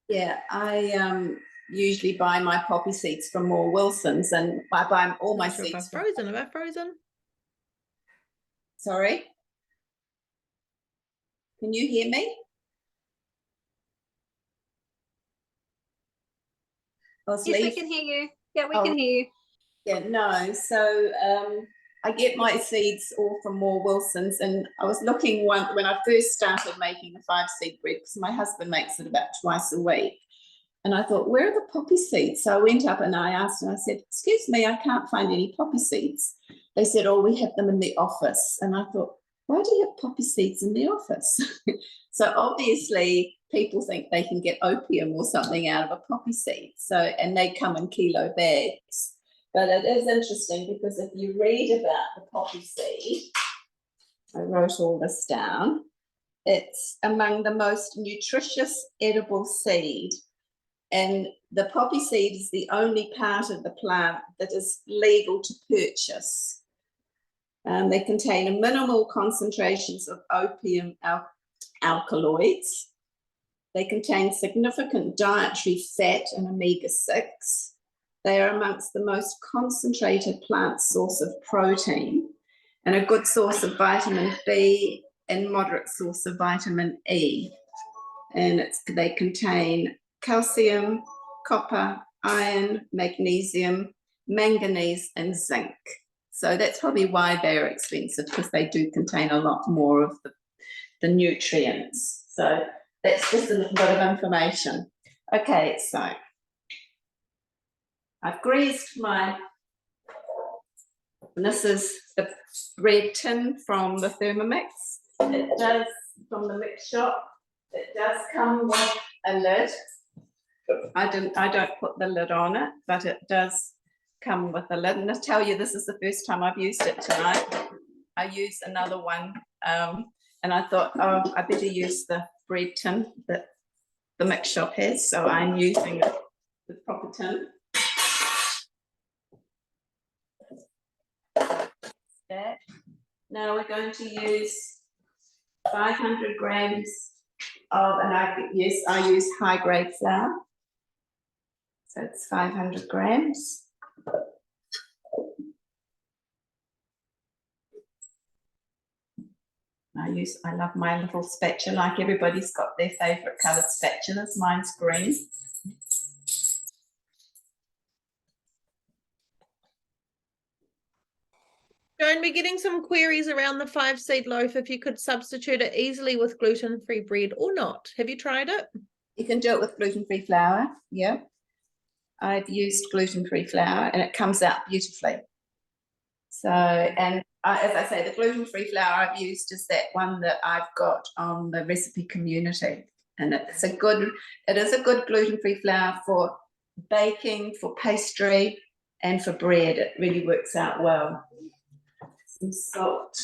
yeah, I usually buy my poppy seeds from More Wilson's, and I buy all my seeds. If they're frozen. Sorry, can you hear me? Yes, we can hear you. Yeah, we can hear you. Yeah, no. So I get my seeds all from More Wilson's, and I was looking when I first started making the 5-seed bread, because my husband makes it about twice a week. And I thought, where are the poppy seeds? So I went up and I asked, and I said, excuse me, I can't find any poppy seeds. They said, oh, we have them in the office. And I thought, why do you have poppy seeds in the office? So obviously people think they can get opium or something out of a poppy seed. So, and they come in kilo bags. But it is interesting, because if you read about the poppy seed, I wrote all this down, it's among the most nutritious edible seed. And the poppy seed is the only part of the plant that is legal to purchase. They contain minimal concentrations of opium alkaloids. They contain significant dietary fat and omega-6. They are amongst the most concentrated plant source of protein, and a good source of vitamin B and moderate source of vitamin E. And they contain calcium, copper, iron, magnesium, manganese, and zinc. So that's probably why they're expensive, because they do contain a lot more of the nutrients. So that's just a little bit of information. Okay, so I've greased this is the bread tin from the Thermomix. It does, from the mix shop, it does come with a lid. I don't put the lid on it, but it does come with a lid. And I tell you, this is the first time I've used it tonight. I used another one, and I thought, oh, I better use the bread tin that the mix shop has, so I'm using it. with proper tin. That. Now we're going to use 500 grams of, and I use high grade flour. So it's 500 grams. I love my little spatula, like everybody's got their favourite coloured spatulas. Mine's green. Joan, we're getting some queries around the 5-seed loaf, if you could substitute it easily with gluten-free bread or not. Have you tried it? You can do it with gluten-free flour, yeah. I've used gluten-free flour and it comes out beautifully. So, and as I say, the gluten-free flour I've used is that one that I've got on the recipe community. And it is a good gluten-free flour for baking, for pastry, and for bread. It really works out well. Some salt.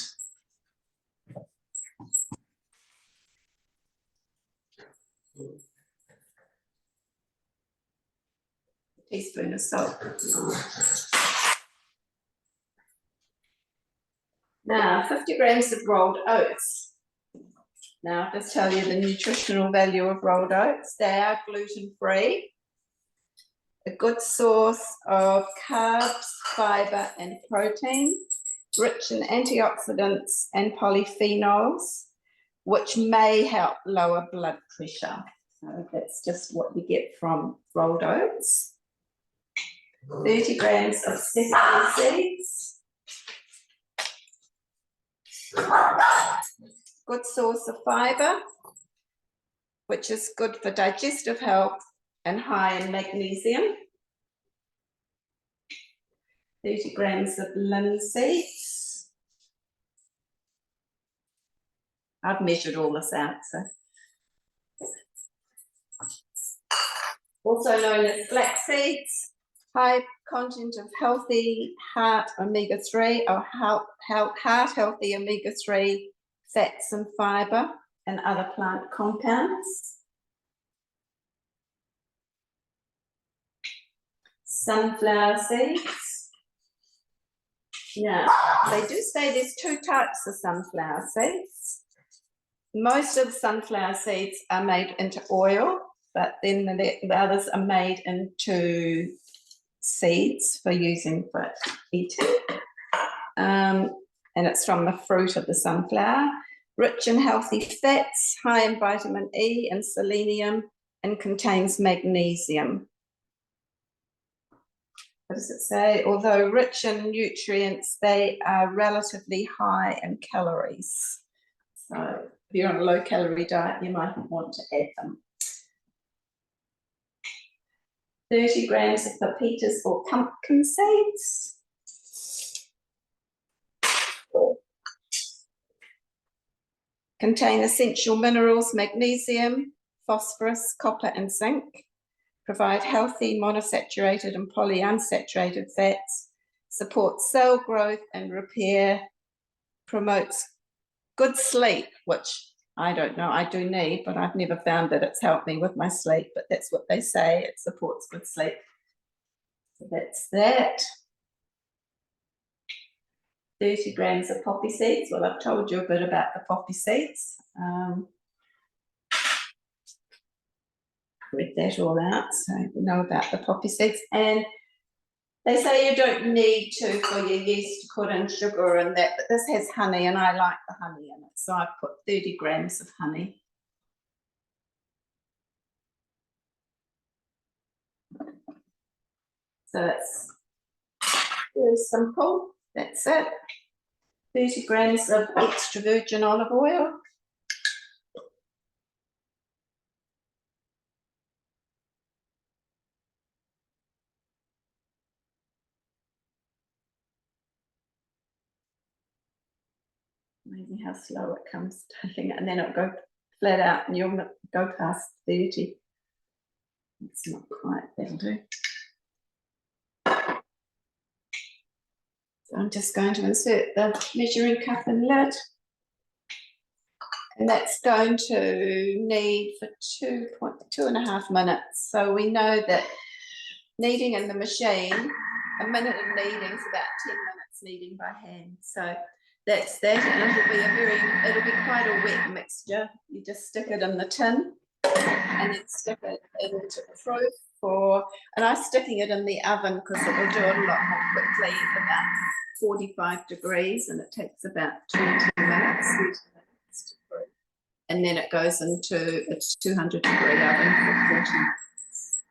A teaspoon of salt. Now, 50 grams of rolled oats. Now, I'll just tell you the nutritional value of rolled oats. They are gluten-free, a good source of carbs, fibre and protein, rich in antioxidants and polyphenols, which may help lower blood pressure. So that's just what you get from rolled oats. 30 grams of sesame seeds. Good source of fibre, which is good for digestive health and high in magnesium. 30 grams of linseeds. I've measured all this out, so. Also known as flax seeds, high content of healthy heart omega-3 or heart healthy omega-3 fats and fibre and other plant compounds. Sunflower seeds. Now, they do say there's 2 types of sunflower seeds. Most of the sunflower seeds are made into oil, but then the others are made into seeds for using for eating. And it's from the fruit of the sunflower. Rich in healthy fats, high in vitamin E and selenium, and contains magnesium. What does it say? Although rich in nutrients, they are relatively high in calories. So if you're on a low calorie diet, you might want to add them. 30 grams of pepitas or pumpkin seeds. Contain essential minerals, magnesium, phosphorus, copper and zinc. Provide healthy monounsaturated and polyunsaturated fats. Support cell growth and repair. Promotes good sleep, which I don't know, I do need, but I've never found that it's helped me with my sleep, but that's what they say, it supports good sleep. So that's that. 30 grams of poppy seeds. Well, I've told you a bit about the poppy seeds. Read that all out, so you know about the poppy seeds. And they say you don't need to, for your yeast, to put in sugar and that, but this has honey and I like the honey in it. So I've put 30 grams of honey. So it's very simple, that's it. 30 grams of extra virgin olive oil. Amazing how slow it comes taking it, and then it'll go flat out and you'll go past 30. It's not quite, that'll do. So I'm just going to insert the measuring cup and lid. And that's going to need for 2.5 minutes. So we know that kneading in the machine. A minute of kneading is about 10 minutes kneading by hand. So that's that, and it'll be quite a wet mixture. You just stick it in the tin and then stick it into the proof and I'm sticking it in the oven because it will do it a lot more quickly, about 45 degrees, and it takes about 20 minutes to proof. And then it goes into its 200-degree oven for 40 minutes.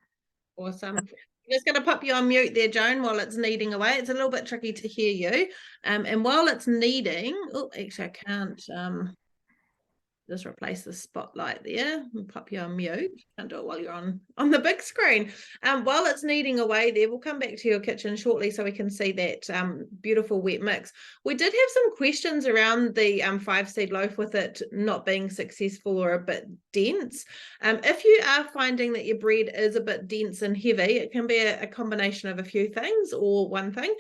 Awesome. I'm just going to pop you on mute there, Joan, while it's kneading away. It's a little bit tricky to hear you. And while it's kneading, oh, actually I can't just replace the spotlight there and pop you on mute. Can't do it while you're on the big screen. While it's kneading away there, we'll come back to your kitchen shortly so we can see that beautiful wet mix. We did have some questions around the 5-seed loaf with it not being successful or a bit dense. If you are finding that your bread is a bit dense and heavy, it can be a combination of a few things or one thing.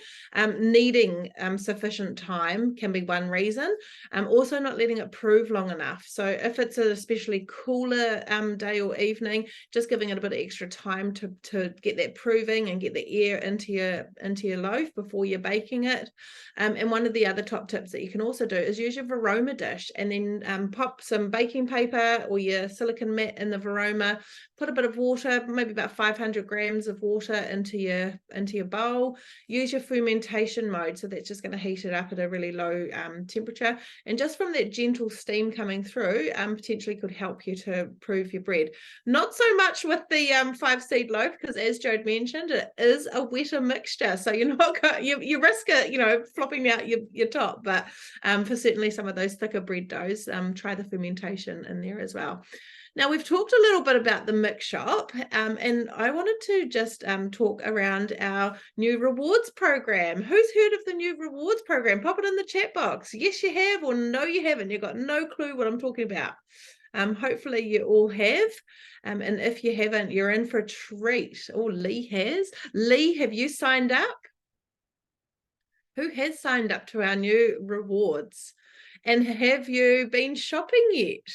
Needing sufficient time can be one reason. Also not letting it prove long enough. So if it's an especially cooler day or evening, just giving it a bit of extra time to get that proving and get the air into your loaf before you're baking it. And one of the other top tips that you can also do is use your Varoma dish and then pop some baking paper or your silicone mat in the Varoma, put a bit of water, maybe about 500 grams of water into your bowl. Use your fermentation mode, so that's just going to heat it up at a really low temperature, and just from that gentle steam coming through potentially could help you to prove your bread. Not so much with the 5-seed loaf, because as Jode mentioned, it is a wetter mixture, so you're not you risk it flopping out your top, but for certainly some of those thicker bread doughs, try the fermentation in there as well. Now, we've talked a little bit about the Mix Shop, and I wanted to just talk around our new rewards program. Who's heard of the new rewards program? Pop it in the chat box. Yes, you have, or no, you haven't. You've got no clue what I'm talking about. Hopefully you all have. And if you haven't, you're in for a treat. Oh, Lee has. Lee, have you signed up? Who has signed up to our new rewards? And have you been shopping yet?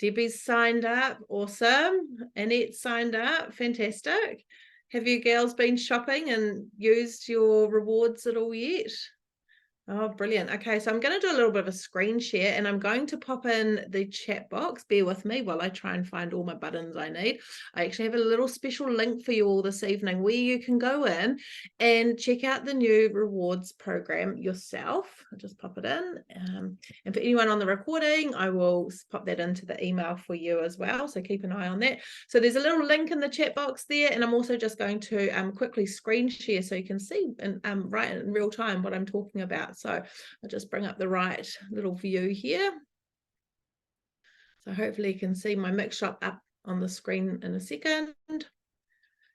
Debbie's signed up. Awesome. Annette signed up. Fantastic. Have you girls been shopping and used your rewards at all yet? Oh, brilliant. Okay, so I'm going to do a little bit of a screen share, and I'm going to pop in the chat box. Bear with me while I try and find all my buttons I need. I actually have a little special link for you all this evening where you can go in and check out the new rewards program yourself. I'll just pop it in. And for anyone on the recording, I will pop that into the email for you as well. So keep an eye on that. So there's a little link in the chat box there, and I'm also just going to quickly screen share so you can see right in real time what I'm talking about. So I'll just bring up the right little view here. So hopefully you can see my Mix Shop up on the screen in a second.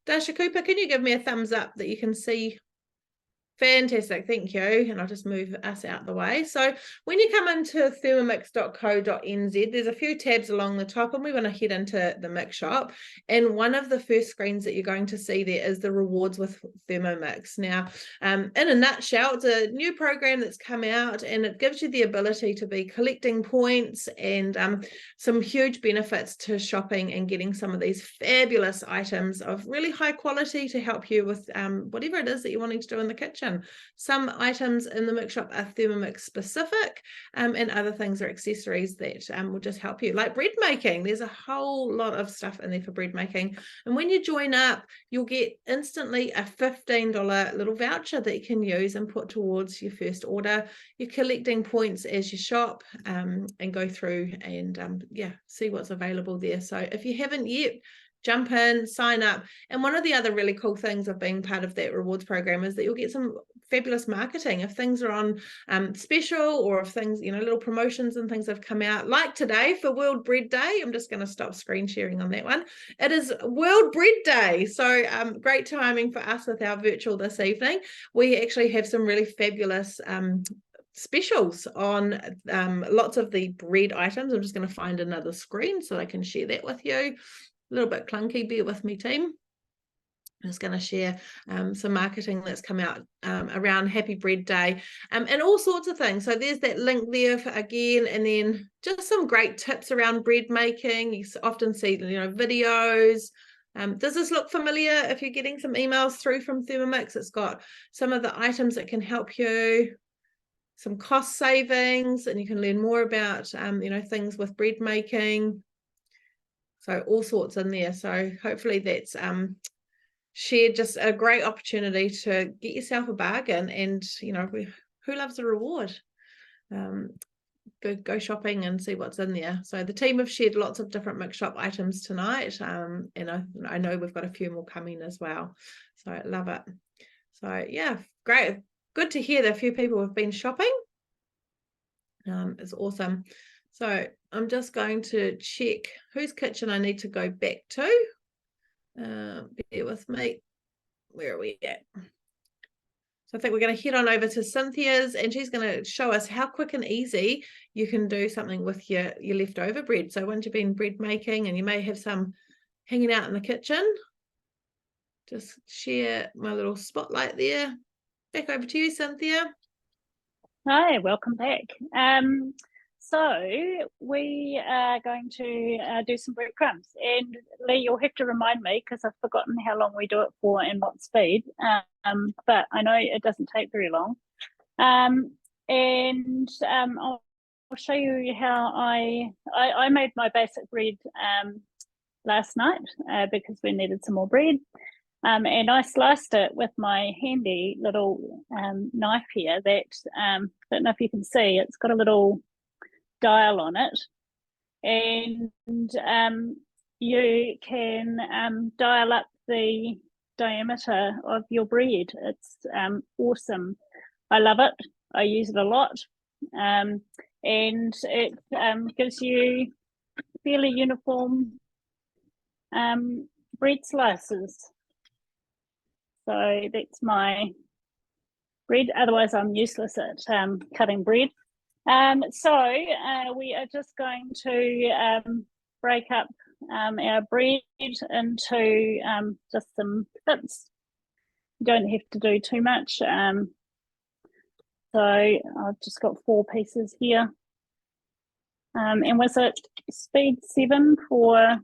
Dasha Cooper, can you give me a thumbs up that you can see? Fantastic, thank you. And I'll just move us out the way. So when you come into thermomix.co.nz, there's a few tabs along the top, and we want to head into the Mix Shop. And one of the first screens that you're going to see there is the rewards with Thermomix. Now, in a nutshell, it's a new program that's come out, and it gives you the ability to be collecting points and some huge benefits to shopping and getting some of these fabulous items of really high quality to help you with whatever it is that you're wanting to do in the kitchen. Some items in the Mix Shop are Thermomix specific, and other things are accessories that will just help you, like bread making. There's a whole lot of stuff in there for bread making, and when you join up, you'll get instantly a $15 little voucher that you can use and put towards your first order. You're collecting points as you shop and go through and see what's available there. So if you haven't yet, jump in, sign up. And one of the other really cool things of being part of that rewards program is that you'll get some fabulous marketing. If things are on special, or if things, little promotions and things have come out, like today for World Bread Day. I'm just going to stop screen sharing on that one. It is World Bread Day. So great timing for us with our virtual this evening. We actually have some really fabulous specials on lots of the bread items. I'm just going to find another screen so I can share that with you. A little bit clunky, bear with me, team. I'm just going to share some marketing that's come out around Happy Bread Day and all sorts of things. So there's that link there again, and then just some great tips around bread making. You often see videos, Does this look familiar if you're getting some emails through from Thermomix? It's got some of the items that can help you, some cost savings, and you can learn more about, you know, things with bread making. So all sorts in there. So hopefully that's shared, just a great opportunity to get yourself a bargain. And, you know, who loves a reward? Go shopping and see what's in there. So the team have shared lots of different mix shop items tonight, and I know we've got a few more coming as well. So I love it. So yeah, great. Good to hear that a few people have been shopping. It's awesome. So I'm just going to check whose kitchen I need to go back to. Bear with me. Where are we at? So I think we're going to head on over to Cynthia's, and she's going to show us how quick and easy you can do something with your leftover bread. So once you've been bread making and you may have some hanging out in the kitchen, just share my little spotlight there. Back over to you, Cynthia. Hi, welcome back. So we are going to do some breadcrumbs, and Lee, you'll have to remind me because I've forgotten how long we do it for and what speed. But I know it doesn't take very long. I'll show you how I made my basic bread last night because we needed some more bread. And I sliced it with my handy little knife here that I don't know if you can see, it's got a little dial on it, and you can dial up the diameter of your bread. It's awesome. I love it. I use it a lot, and it gives you fairly uniform bread slices. So that's my bread. Otherwise, I'm useless at cutting bread. So we are just going to break up our bread into just some bits. You don't have to do too much. So I've just got 4 pieces here. And was it speed 7 for a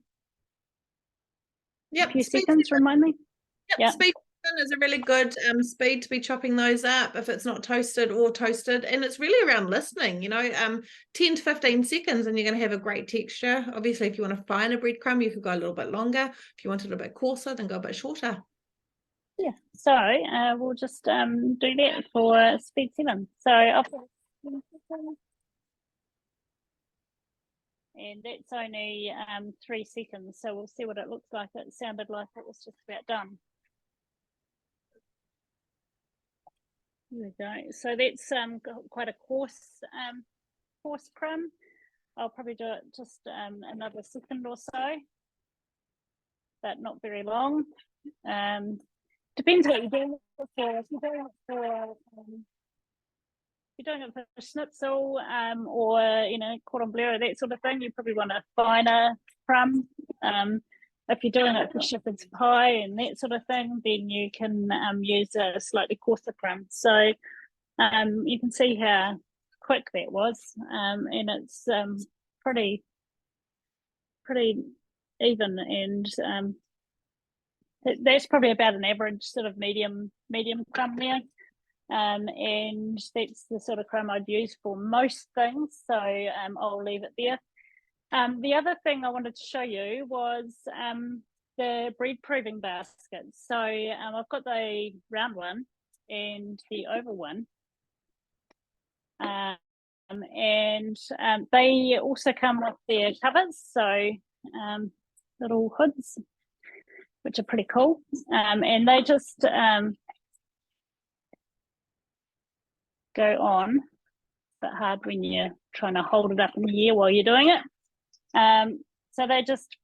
few seconds? 7. Remind me. Yep. Speed 7 is a really good speed to be chopping those up if it's not toasted or toasted, and it's really around listening, you know, 10 to 15 seconds and you're going to have a great texture. Obviously, if you want to finer breadcrumb, you could go a little bit longer. If you want it a bit coarser, then go a bit shorter. Yeah, so we'll just do that for speed 7. So I'll put, and that's only 3 seconds, so we'll see what it looks like. It sounded like it was just about done. Here we go. So that's got quite a coarse crumb. I'll probably do it just another second or so, but not very long. Depends what you're doing it for. If you're doing it for schnitzel or, you know, cordon bleu, that sort of thing, you probably want a finer crumb. If you're doing it for shepherd's pie and that sort of thing, then you can use a slightly coarser crumb. So you can see how quick that was, and it's pretty even, and that's probably about an average sort of medium crumb there. And that's the sort of crumb I'd use for most things, so I'll leave it there. The other thing I wanted to show you was the bread proving baskets. So I've got the round one and the oval one, and they also come with their covers, so little hoods, which are pretty cool, and they just go on. It's a bit hard when you're trying to hold it up in the air while you're doing it. So they just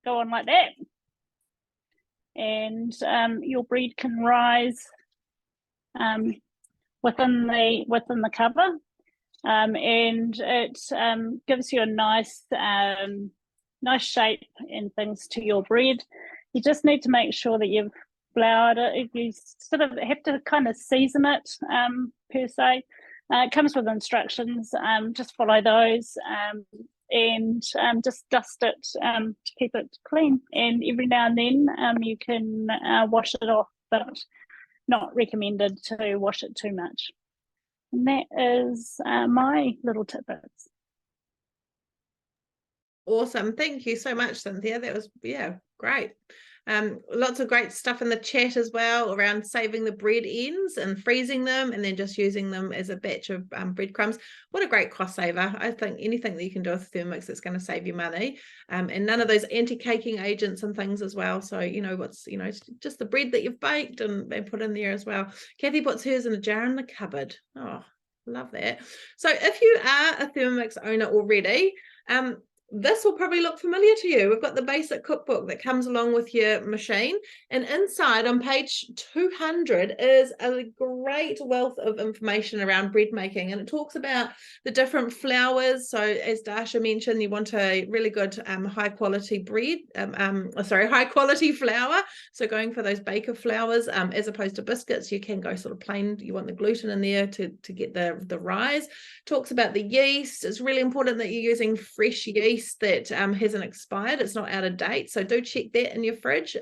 go on like that, and your bread can rise within the cover, and it gives you a nice shape and things to your bread. You just need to make sure that you've floured it. You sort of have to kind of season it per se. It comes with instructions, just follow those, and just dust it to keep it clean. And every now and then you can wash it off, but not recommended to wash it too much. And that is my little tidbits. Awesome. Thank you so much, Cynthia. That was, yeah, great. Lots of great stuff in the chat as well around saving the bread ends and freezing them and then just using them as a batch of breadcrumbs. What a great cost saver. I think anything that you can do with Thermomix that's going to save you money, and none of those anti-caking agents and things as well. So, you know, what's, you know, just the bread that you've baked and put in there as well. Kathy puts hers in a jar in the cupboard. Oh, love that. So if you are a Thermomix owner already, this will probably look familiar to you. We've got the basic cookbook that comes along with your machine, and inside on page 200 is a great wealth of information around bread making, and it talks about the different flours. So as Dasha mentioned, you want a really good high quality bread, high quality flour. So going for those baker flours as opposed to biscuits, you can go sort of plain. You want the gluten in there to get the rise. Talks about the yeast. It's really important that you're using fresh yeast that hasn't expired. It's not out of date, so do check that in your fridge.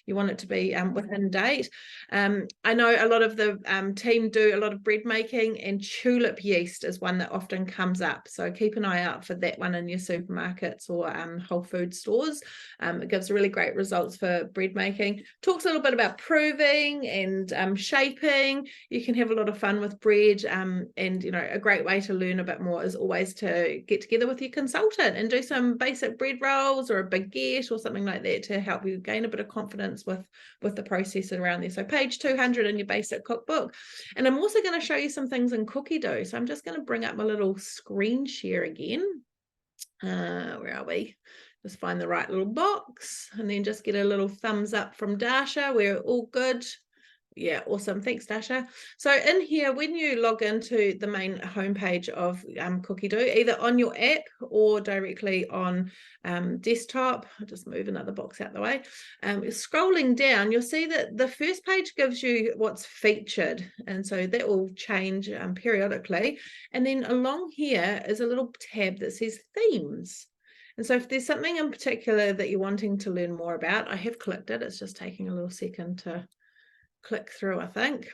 You want it to be within date. I know a lot of the team do a lot of bread making, and tulip yeast is one that often comes up, so keep an eye out for that one in your supermarkets or Whole Food stores. It gives really great results for bread making. Talks a little bit about proving and shaping. You can have a lot of fun with bread, and you know, a great way to learn a bit more is always to get together with your consultant and do some basic bread rolls or a baguette or something like that to help you gain a bit of confidence with the process around there. So page 200 in your basic cookbook. And I'm also going to show you some things in cookie dough. So I'm just going to bring up my little screen share again. Where are we? Just find the right little box and then just get a little thumbs up from Dasha. We're all good. Yeah, awesome. Thanks, Dasha. So in here, when you log into the main homepage of Cookie Dough, either on your app or directly on desktop, I'll just move another box out the way. Scrolling down, you'll see that the first page gives you what's featured. And so that will change periodically. And then along here is a little tab that says themes. And so if there's something in particular that you're wanting to learn more about, I have clicked it. It's just taking a little second to click through, I think.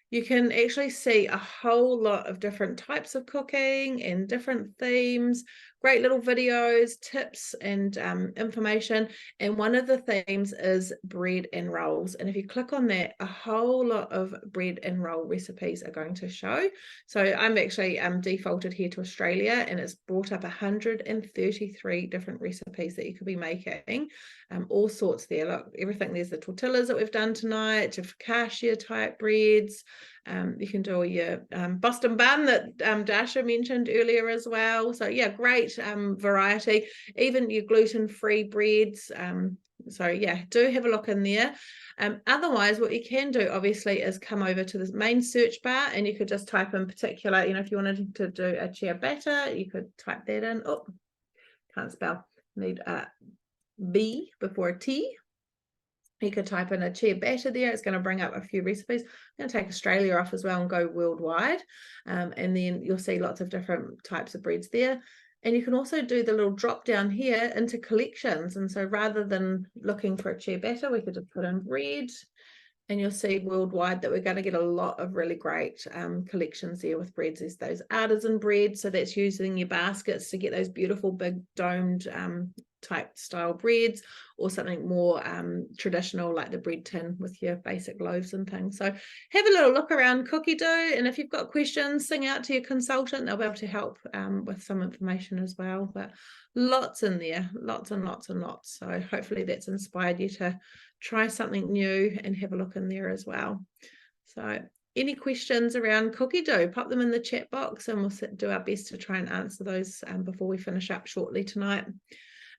You can actually see a whole lot of different types of cooking and different themes, great little videos, tips and information. And one of the themes is bread and rolls. And if you click on that, a whole lot of bread and roll recipes are going to show. So I'm actually defaulted here to Australia, and it's brought up 133 different recipes that you could be making. All sorts there. Look, everything. There's the tortillas that we've done tonight, to focaccia type breads. You can do your Boston bun that Dasha mentioned earlier as well. So yeah, great variety. Even your gluten-free breads. So yeah, do have a look in there. Otherwise, what you can do obviously is come over to the main search bar, and you could just type in particular, you know, if you wanted to do a ciabatta, you could type that in. Oh, can't spell. Need a B before a T. You could type in a ciabatta there. It's going to bring up a few recipes. I'm going to take Australia off as well and go worldwide. And then you'll see lots of different types of breads there. And you can also do the little drop down here into collections. And so rather than looking for a ciabatta, we could just put in bread. And you'll see worldwide that we're going to get a lot of really great collections there with breads. There's those artisan breads. So that's using your baskets to get those beautiful big domed type style breads, or something more traditional like the bread tin with your basic loaves and things. So have a little look around Cookie Dough, and if you've got questions, sing out to your consultant. They'll be able to help with some information as well. But lots in there, lots and lots and lots. So hopefully that's inspired you to try something new and have a look in there as well. So any questions around Cookie Dough, pop them in the chat box, and we'll do our best to try and answer those before we finish up shortly tonight.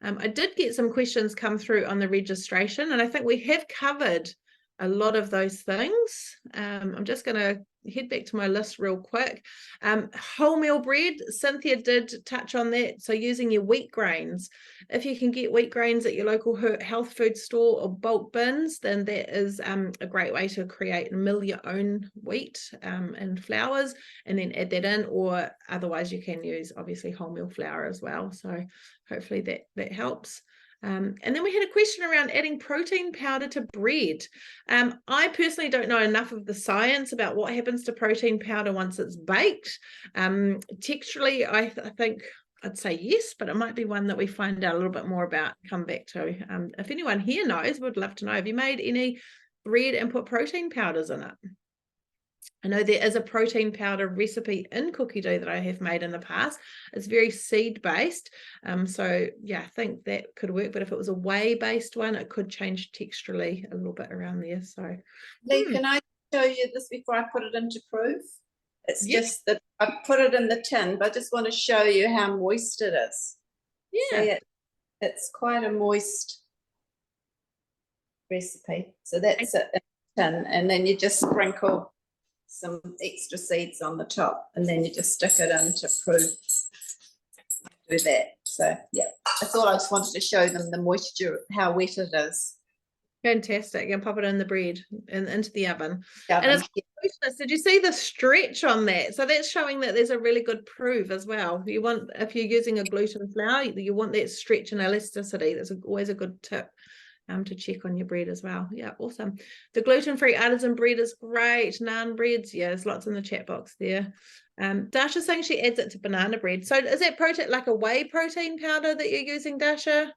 I did get some questions come through on the registration, and I think we have covered a lot of those things. I'm just going to head back to my list real quick. Wholemeal bread, Cynthia did touch on that. So using your wheat grains, if you can get wheat grains at your local health food store or bulk bins, then that is a great way to create and mill your own wheat and flours, and then add that in, or otherwise you can use obviously wholemeal flour as well. So hopefully that helps. And then we had a question around adding protein powder to bread. I personally don't know enough of the science about what happens to protein powder once it's baked. Texturally, I think I'd say yes, but it might be one that we find out a little bit more about, come back to. If anyone here knows, would love to know. Have you made any bread and put protein powders in it? I know there is a protein powder recipe in cookie dough that I have made in the past. It's very seed based. So yeah, I think that could work. But if it was a whey based one, it could change texturally a little bit around there. So Lee, can I show you this before I put it into proof? It's Yes. just that I put it in the tin, but I just want to show you how moist it is. yeah, See it's quite a moist recipe. So that's it in the tin, and then you just sprinkle some extra seeds on the top, and then you just stick it into proof. Do that. So yeah, that's all. I just wanted to show them the moisture, how wet it is. fantastic. And pop it in the bread and into the oven. And And it's glutinous. Did you see the stretch on that? So that's showing that there's a really good proof as well. You want, if you're using a gluten flour, you want that stretch and elasticity. That's always a good tip to check on your bread as well. Yeah, awesome. The gluten-free artisan bread is great. Naan breads, yeah, there's lots in the chat box there. Dasha's saying she adds it to banana bread. So is that protein, like a whey protein powder that you're using, Dasha?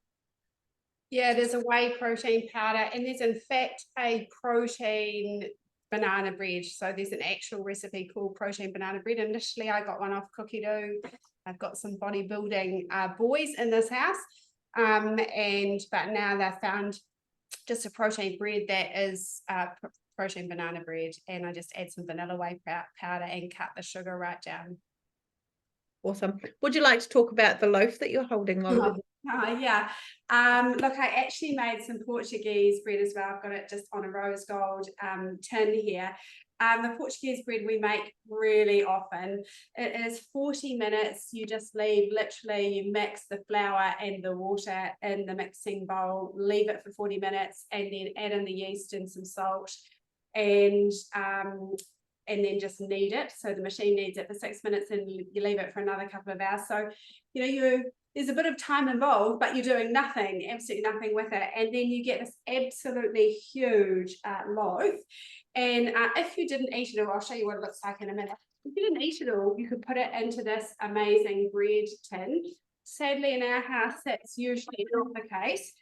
Yeah, there's a whey protein powder, and there's in fact a protein banana bread. So there's an actual recipe called protein banana bread. Initially, I got one off Cookie Dough. I've got some bodybuilding boys in this house, but now they've found just a protein bread that is protein banana bread, and I just add some vanilla whey powder and cut the sugar right down. Awesome. Would you like to talk about the loaf that you're holding, Lola? Yeah. Look, I actually made some Portuguese bread as well. I've got it just on a rose gold tin here. The Portuguese bread we make really often. It is 40 minutes. You just leave, literally, you mix the flour and the water in the mixing bowl, leave it for 40 minutes, and then add in the yeast and some salt, and then just knead it. So the machine kneads it for 6 minutes, and you leave it for another couple of hours. So, there's a bit of time involved, but you're doing nothing, absolutely nothing with it. And then you get this absolutely huge loaf. And if you didn't eat it all, I'll show you what it looks like in a minute. If you didn't eat it all, you could put it into this amazing bread tin. Sadly, in our house, that's usually not the case.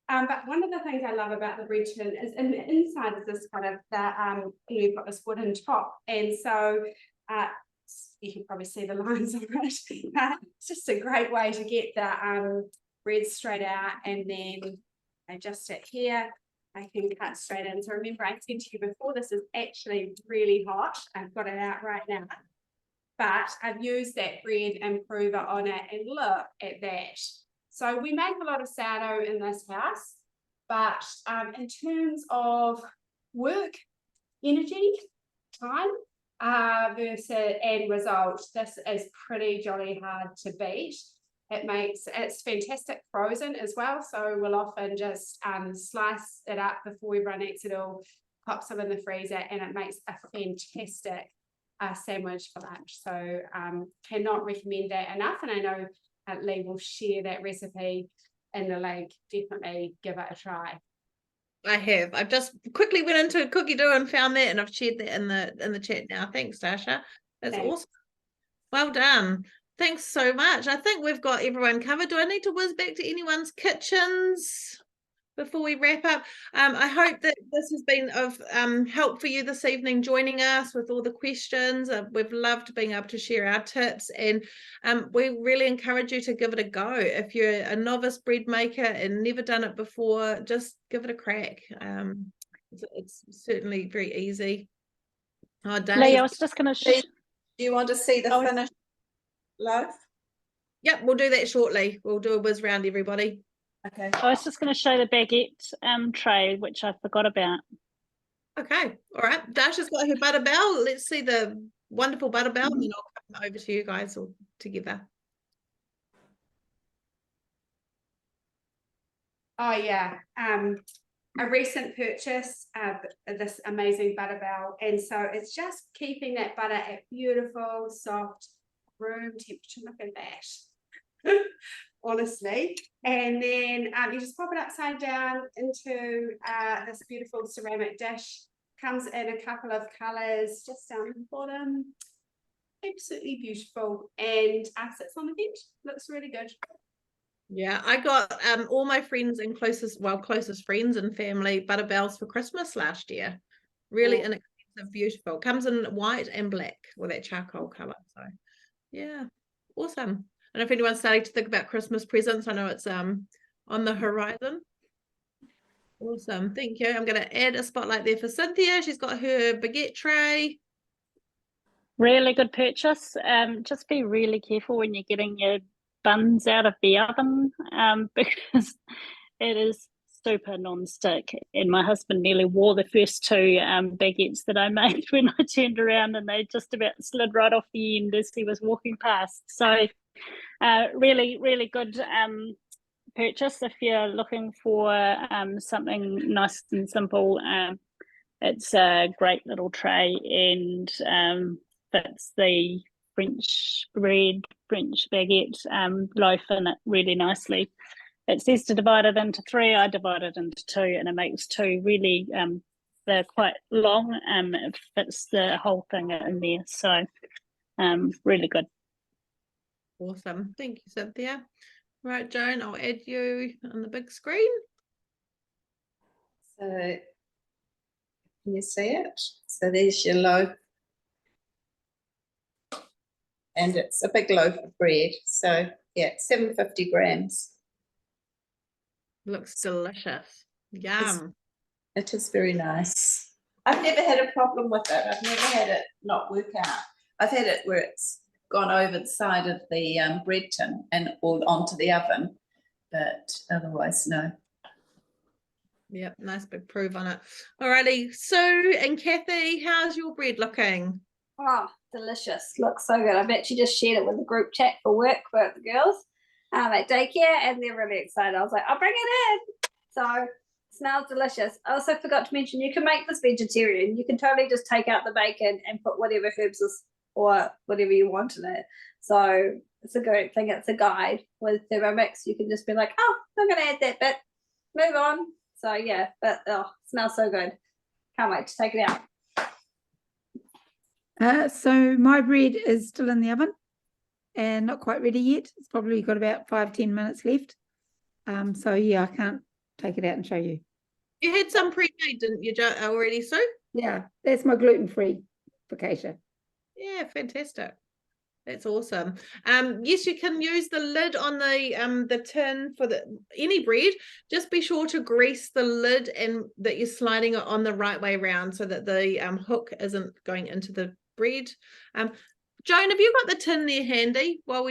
But one of the things I love about the bread tin is in the inside is this kind of, you've got this wooden top. And so you can probably see the lines on it. It's just a great way to get the bread straight out, and then adjust it here. I can cut straight in. So remember, I said to you before, this is actually really hot. I've got it out right now. But I've used that bread improver on it, and look at that. So we make a lot of sourdough in this house, but in terms of work, energy, time, versus end result, this is pretty jolly hard to beat. It's fantastic frozen as well, so we'll often just slice it up before everyone eats it all, pop some in the freezer, and it makes a fantastic sandwich for lunch. So cannot recommend that enough, and I know Lee will share that recipe in the link. Definitely give it a try. I have. I've just quickly went into Cookie Dough and found that, and I've shared that in the chat now. Thanks, Dasha. That's awesome. Well done. Thanks so much. I think we've got everyone covered. Do I need to whiz back to anyone's kitchens before we wrap up? I hope that this has been of help for you this evening, joining us with all the questions. We've loved being able to share our tips, and we really encourage you to give it a go. If you're a novice bread maker and never done it before, just give it a crack. It's certainly very easy. Oh, Dave. Lee, I was just going to Do you want to see the finished loaf? Yep, we'll do that shortly. We'll do a whiz round, everybody. Okay. I was just going to show the baguette tray, which I forgot about. Okay, all right. Dasha's got her butter bell. Let's see the wonderful butter bell, and then I'll come over to you guys all together. Oh yeah, a recent purchase of this amazing butter bell, and so it's just keeping that butter at beautiful, soft room temperature. Look at that, honestly. And then you just pop it upside down into this beautiful ceramic dish. Comes in a couple of colors, just down the bottom. Absolutely beautiful, and sits on the bench. Looks really good. Yeah, I got all my friends and closest friends and family butter bells for Christmas last year. Really inexpensive, beautiful. Comes in white and black with that charcoal color. So yeah, awesome. And if anyone's starting to think about Christmas presents, I know it's on the horizon. Awesome, thank you. I'm going to add a spotlight there for Cynthia. She's got her baguette tray. Really good purchase. Just be really careful when you're getting your buns out of the oven, because it is super non-stick. And my husband nearly wore the first two baguettes that I made when I turned around, and they just about slid right off the end as he was walking past. So really, really good purchase if you're looking for something nice and simple. It's a great little tray, and fits the French bread, French baguette loaf in it really nicely. It says to divide it into 3. I divide it into 2, and it makes 2 really. They're quite long. It fits the whole thing in there. So really good. Awesome, thank you, Cynthia. Right, Joan, I'll add you on the big screen. So can you see it? So there's your loaf. And it's a big loaf of bread. So yeah, 750 grams. Looks delicious. Yum. It is very nice. I've never had a problem with it. I've never had it not work out. I've had it where it's gone over the side of the bread tin and all onto the oven, but otherwise no. Yep, nice big proof on it. Alrighty, Sue and Kathy, how's your bread looking? Oh, delicious. Looks so good. I've actually just shared it with the group chat for work for the girls at daycare, and they're really excited. I was like, I'll bring it in. So it smells delicious. I also forgot to mention, you can make this vegetarian. You can totally just take out the bacon and put whatever herbs or whatever you want in it. So it's a great thing. It's a guide with Thermomix. You can just be like, oh, I'm going to add that bit. Move on. So yeah, but it smells so good. Can't wait to take it out. So my bread is still in the oven and not quite ready yet. It's probably got about 5-10 minutes left. So yeah, I can't take it out and show you. You had some pre-made, didn't you, already, Sue? Yeah, that's my gluten-free focaccia. Yeah, fantastic. That's awesome. Yes, you can use the lid on the tin for any bread. Just be sure to grease the lid and that you're sliding it on the right way around so that the hook isn't going into the bread. Joan, have you got the tin there handy while we